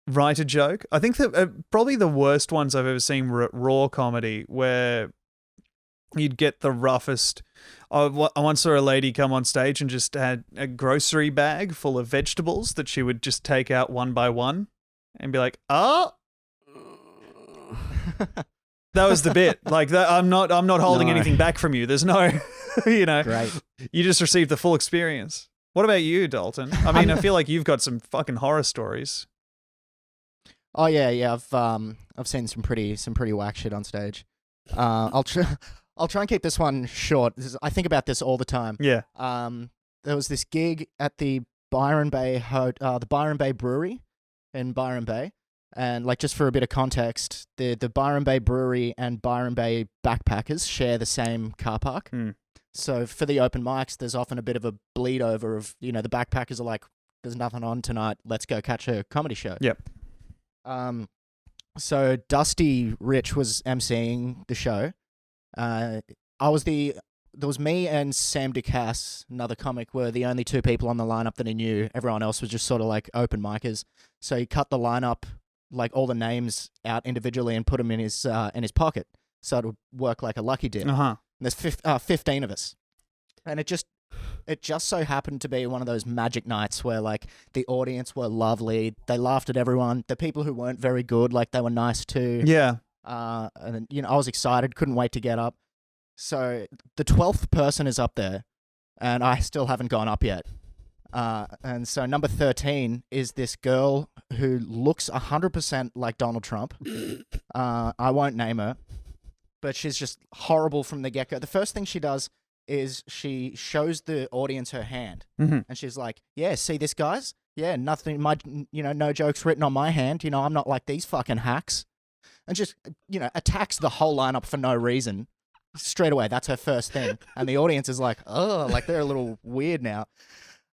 write a joke. I think that probably the worst ones I've ever seen were at raw comedy, where you'd get the roughest. I once saw a lady come on stage and just had a grocery bag full of vegetables that she would just take out one by one and be like, that was the bit. Like that, I'm not holding anything back from you. There's no, Great. You just received the full experience. What about you, Dalton? I mean, I feel like you've got some fucking horror stories. Oh yeah. I've seen some pretty whack shit on stage. I'll try and keep this one short. I think about this all the time. Yeah. There was this gig at the Byron Bay Brewery in Byron Bay, and like just for a bit of context, the Byron Bay Brewery and Byron Bay Backpackers share the same car park. So for the open mics, there's often a bit of a bleed over of the Backpackers are like, there's nothing on tonight, let's go catch a comedy show. Yep. So Dusty Rich was emceeing the show. There was me and Sam DeCass, another comic, were the only two people on the lineup that he knew. Everyone else was just sort of like open micers. So he cut the lineup, like all the names out individually, and put them in his pocket, so it would work like a lucky dip. And there's 15 of us, and it just so happened to be one of those magic nights where like the audience were lovely. They laughed at everyone. The people who weren't very good, like they were nice too. Yeah. And I was excited, couldn't wait to get up. So the 12th person is up there, and I still haven't gone up yet. And so number 13 is this girl who looks 100% like Donald Trump. I won't name her, but she's just horrible from the get-go. The first thing she does is she shows the audience her hand, and she's like, yeah, see this, guys? Yeah, nothing, no jokes written on my hand. I'm not like these fucking hacks. And just, attacks the whole lineup for no reason. Straight away, that's her first thing. And the audience is like, oh, like they're a little weird now.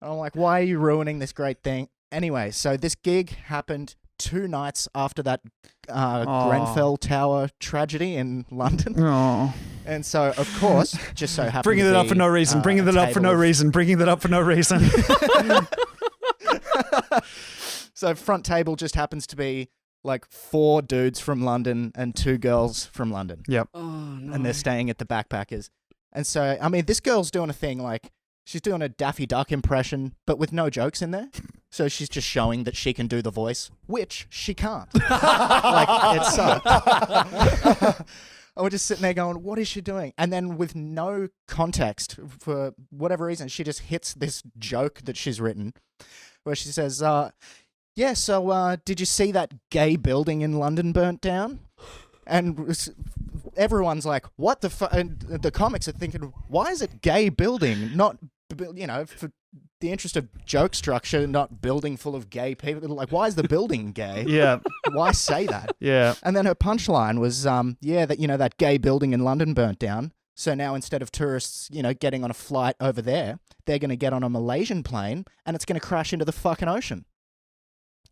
And I'm like, why are you ruining this great thing? Anyway, so this gig happened 2 nights after that Grenfell Tower tragedy in London. Oh. And so, of course, just so happened bringing to it be, up for no reason. Bringing it up for no reason. Bringing it up for no reason. So front table just happens to be like 4 dudes from London and 2 girls from London. Yep. Oh, no. And they're staying at the Backpackers. And so, I mean, this girl's doing a thing like she's doing a Daffy Duck impression, but with no jokes in there. So she's just showing that she can do the voice, which she can't. Like, it sucked. I was just sitting there going, what is she doing? And then with no context, for whatever reason, she just hits this joke that she's written where she says, yeah, so did you see that gay building in London burnt down? And everyone's like, what the fuck? And the comics are thinking, why is it gay building? Not, for the interest of joke structure, not building full of gay people. Like, why is the building gay? Yeah. Why say that? Yeah. And then her punchline was, that gay building in London burnt down. So now instead of tourists, getting on a flight over there, they're going to get on a Malaysian plane and it's going to crash into the fucking ocean.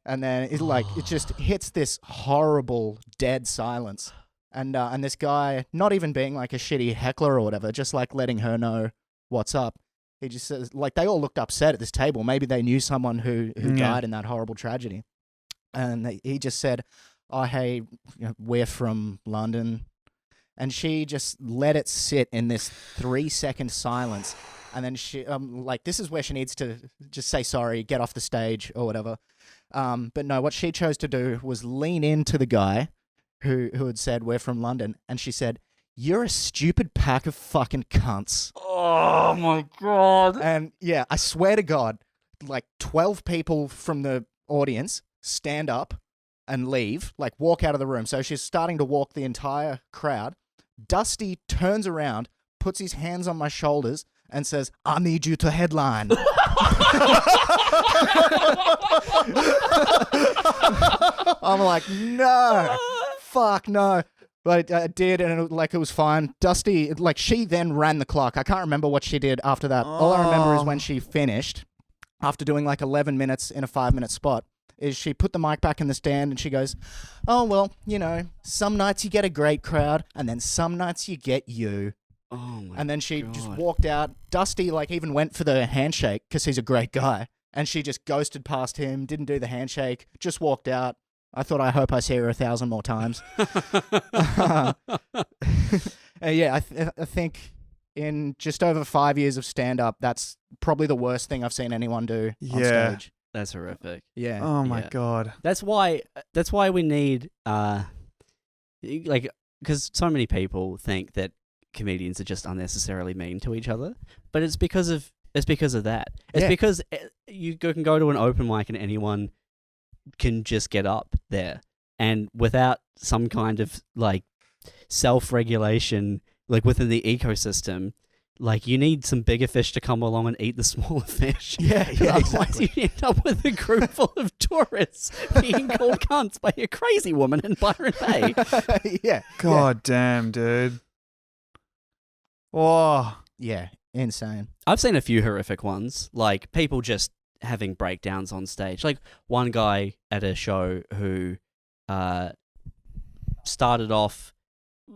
And then it just hits this horrible dead silence. And this guy, not even being like a shitty heckler or whatever, just like letting her know what's up. He just says, like, they all looked upset at this table. Maybe they knew someone who died in that horrible tragedy. And he just said, oh, hey, we're from London. And she just let it sit in this 3-second silence. And then she, like, this is where she needs to just say sorry, get off the stage or whatever. But no, what she chose to do was lean into the guy who had said, we're from London. And she said, you're a stupid pack of fucking cunts. Oh my God. And yeah, I swear to God, like 12 people from the audience stand up and leave, like walk out of the room. So she's starting to walk the entire crowd. Dusty turns around, puts his hands on my shoulders and says, I need you to headline. I'm like, no, fuck no. But I did, and it was fine. Dusty, like, she then ran the clock. I can't remember what she did after that. All I remember is when she finished, after doing like 11 minutes in a 5-minute spot, is she put the mic back in the stand and she goes, oh, well, some nights you get a great crowd, and then some nights you get you. Oh my And then she God. just walked out. Dusty, like, even went for the handshake because he's a great guy. And she just ghosted past him, didn't do the handshake, just walked out. I thought, I hope I see her 1,000 more times. Yeah, I think in just over 5 years of stand-up, that's probably the worst thing I've seen anyone do on stage. That's horrific. Yeah. Oh my Yeah. God. That's why we need like, because so many people think that comedians are just unnecessarily mean to each other, but it's because of that. It's because you can go to an open mic and anyone can just get up there, and without some kind of like self-regulation, like within the ecosystem, like you need some bigger fish to come along and eat the smaller fish. Yeah, Otherwise exactly. you end up with a group full of tourists being called cunts by a crazy woman in Byron Bay. Yeah. God damn, dude. Whoa. Yeah, insane. I've seen a few horrific ones, like people just having breakdowns on stage. Like one guy at a show who started off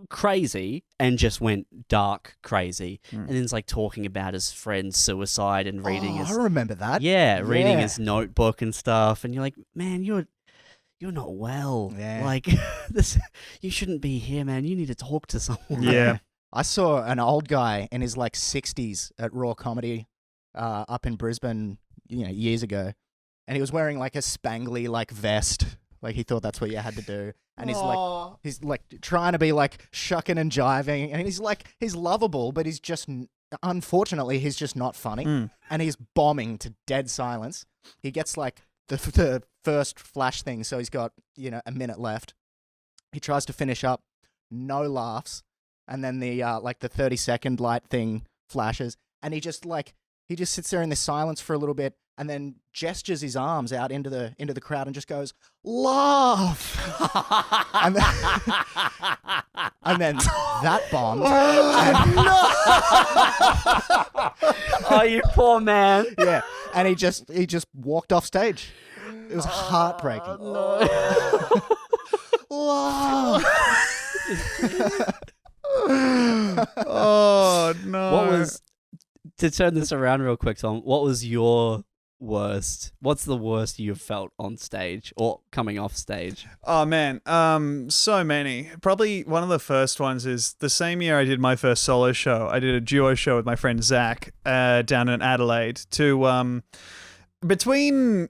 crazy and just went dark crazy, and then it's like talking about his friend's suicide and reading his I remember that. reading his notebook and stuff, and you're like, man, you're not well. Yeah. Like this, you shouldn't be here, man. You need to talk to someone. Yeah. I saw an old guy in his like 60s at Raw Comedy up in Brisbane, years ago, and he was wearing like a spangly like vest, like he thought that's what you had to do, and he's like trying to be like shucking and jiving, and he's lovable, but he's just unfortunately he's just not funny, and he's bombing to dead silence. He gets like the first flash thing, so he's got a minute left. He tries to finish up, no laughs. And then the like the 30-second light thing flashes, and he just sits there in this silence for a little bit, and then gestures his arms out into the crowd and just goes, laugh. and then that bombed. Oh, you poor man. Yeah, and he just walked off stage. It was heartbreaking. Laugh. Oh no. What was, to turn this around real quick, Tom, what was your worst? What's the worst you've felt on stage or coming off stage? Oh man, so many. Probably one of the first ones is the same year I did my first solo show. I did a duo show with my friend Zach down in Adelaide to between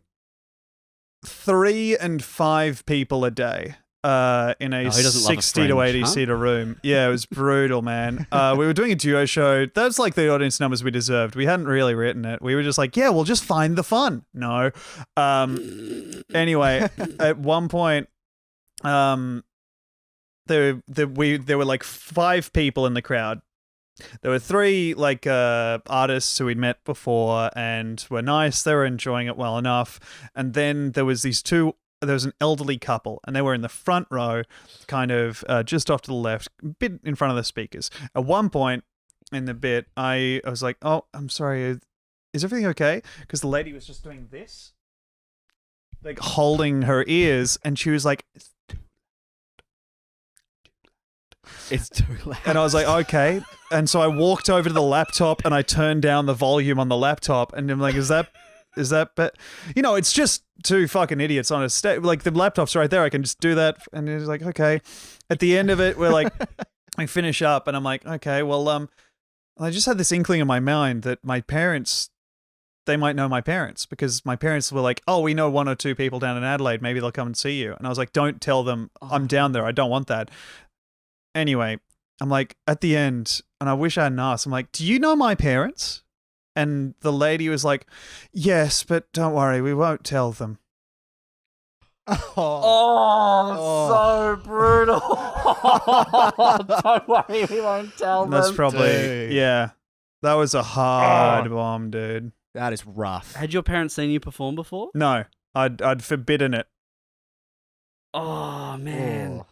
3 and 5 people a day. In a 60 to 80 seater room. Yeah, it was brutal, man. We were doing a duo show. That's like the audience numbers we deserved. We hadn't really written it. We were just like, yeah, we'll just find the fun. No. Anyway, at one point, there were like 5 people in the crowd. There were 3 like artists who we'd met before and were nice. They were enjoying it well enough. And then there was there was an elderly couple, and they were in the front row, kind of just off to the left, a bit in front of the speakers. At one point in the bit, I was like, oh, I'm sorry, is everything okay? Because the lady was just doing this, like holding her ears, and she was like, It's too loud. And I was like, okay. And so I walked over to the laptop and I turned down the volume on the laptop. And I'm like, is that, but it's just two fucking idiots on a stage. Like the laptop's right there. I can just do that. And it's like, okay. At the end of it, we're like, I finish up and I'm like, okay, well, I just had this inkling in my mind that my parents, they might know my parents because my parents were like, oh, we know one or two people down in Adelaide. Maybe they'll come and see you. And I was like, don't tell them I'm down there. I don't want that. Anyway, I'm like, at the end, and I wish I hadn't asked, I'm like, do you know my parents? And the lady was like, yes, but don't worry, we won't tell them. So brutal. Don't worry, we won't tell them. That's probably, Dude. yeah. That was a hard bomb, dude. That is rough. Had your parents seen you perform before? No, I'd forbidden it. Oh, man. Oh.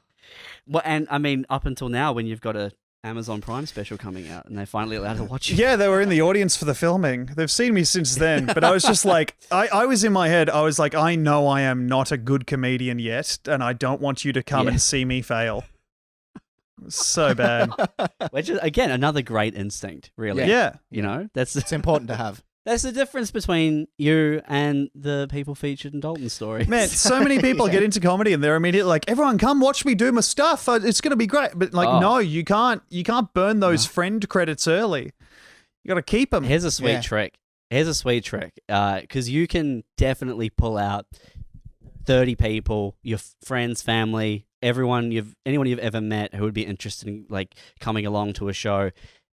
Well, and I mean, up until now, when you've got a Amazon Prime special coming out and they're finally allowed to watch you. Yeah, they were in the audience for the filming. They've seen me since then, but I was just like, I was in my head, I was like, I know I am not a good comedian yet, and I don't want you to come and see me fail. So bad. Which is, again, another great instinct, really. Yeah. That's It's important to have. That's the difference between you and the people featured in Dalton's story. Man, so many people get into comedy and they're immediately like, everyone come watch me do my stuff. It's going to be great. But no, you can't burn those friend credits early. You got to keep them. Here's a sweet trick. Because you can definitely pull out 30 people, your friends, family, anyone you've ever met who would be interested in like coming along to a show.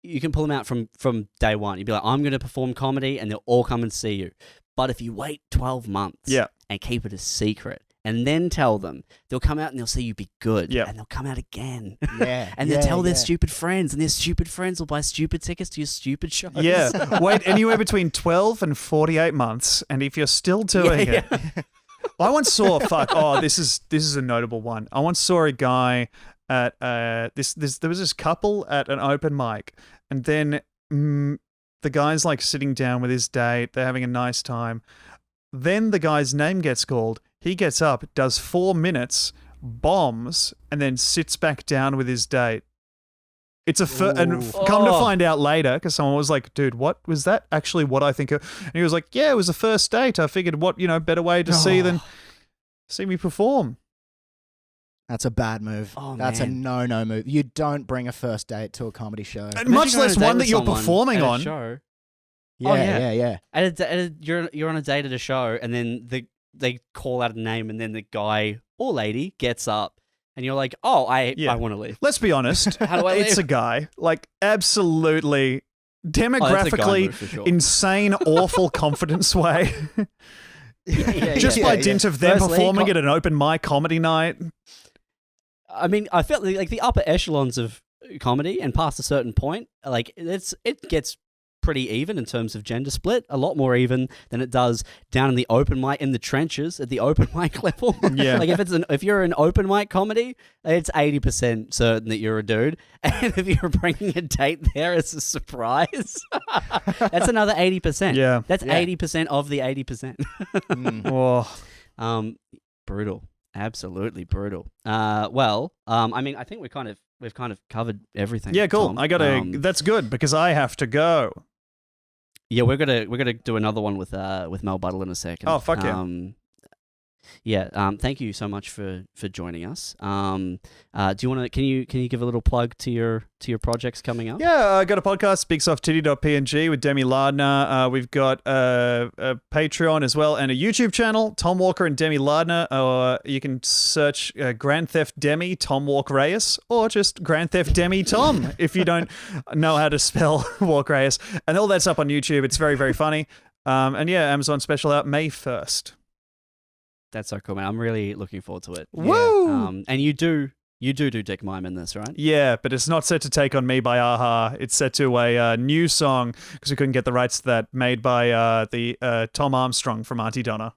You can pull them out from day one. You'd be like, I'm going to perform comedy, and they'll all come and see you. But if you wait 12 months and keep it a secret and then tell them, they'll come out and they'll see you be good. Yeah. And they'll come out again. Yeah. And they'll tell their stupid friends, and their stupid friends will buy stupid tickets to your stupid shows. Yeah. Wait anywhere between 12 and 48 months, and if you're still doing it. I once saw, this is a notable one. I once saw a guy at there was this couple at an open mic, and then the guy's like sitting down with his date, they're having a nice time. Then the guy's name gets called. He gets up, does 4 minutes, bombs, and then sits back down with his date. It's and come to find out later, because someone was like, dude, what was that actually what I think of? And he was like, yeah, it was a first date. I figured what, better way to see than see me perform. That's a bad move. Oh, That's man. a no move. You don't bring a first date to a comedy show. And much less one that you're performing at a on. show. Yeah. You're on a date at a show, and then they call out a name, and then the guy or lady gets up, and you're like, oh, I want to leave. Let's be honest. How do I leave? It's a guy. Like, absolutely that's a guy demographically move for sure. insane, awful confidence way. Just by dint of them Firstly, performing at an open mic comedy night. I mean, I felt like the upper echelons of comedy, and past a certain point, like it gets pretty even in terms of gender split, a lot more even than it does down in the open mic, in the trenches at the open mic level. Yeah. Like if you're an open mic comedy, it's 80% certain that you're a dude, and if you're bringing a date there as a surprise, that's another 80%. Yeah. That's 80% of the 80%. Oh. Brutal. Absolutely brutal. I mean, I think we've kind of covered everything. Yeah, cool. Tom. I gotta. That's good because I have to go. Yeah, we're gonna do another one with Mel Buttle in a second. Oh, fuck yeah. Thank you so much for joining us. Do you want to? Can you give a little plug to your projects coming up? Yeah, I got a podcast, bigsoft.titty.png with Demi Lardner. We've got a Patreon as well and a YouTube channel, Tom Walker and Demi Lardner. Or you can search Grand Theft Demi Tom Walk Reyes, or just Grand Theft Demi Tom if you don't know how to spell Walk Reyes. And all that's up on YouTube. It's very, very funny. And yeah, Amazon special out May 1st. That's so cool, man. I'm really looking forward to it. Woo! And you do Dick Mime in this, right? Yeah, but it's not set to Take On Me by Aha. It's set to a new song, because we couldn't get the rights to that, made by the Tom Armstrong from Auntie Donna.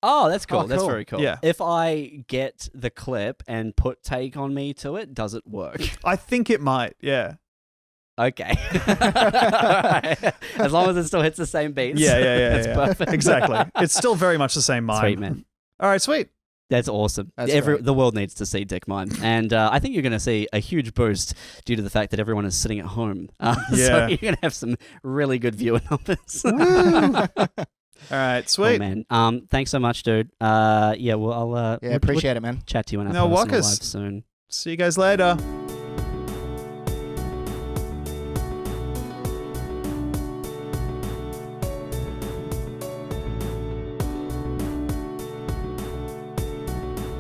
Oh, that's cool. Oh, That's cool. very cool. Yeah. If I get the clip and put Take On Me to it, does it work? I think it might, yeah. Okay. As long as it still hits the same beats. Yeah. That's perfect. Exactly. It's still very much the same mime. Sweet, man. All right, sweet. That's awesome. That's The world needs to see Dick Mime. And I think you're going to see a huge boost due to the fact that everyone is sitting at home. So Yeah. you're going to have some really good viewer numbers. All right, sweet. Cool, man. Thanks so much, dude. I'll Yeah, appreciate it, man. chat to you when I No post on the live walkers. soon. See you guys later.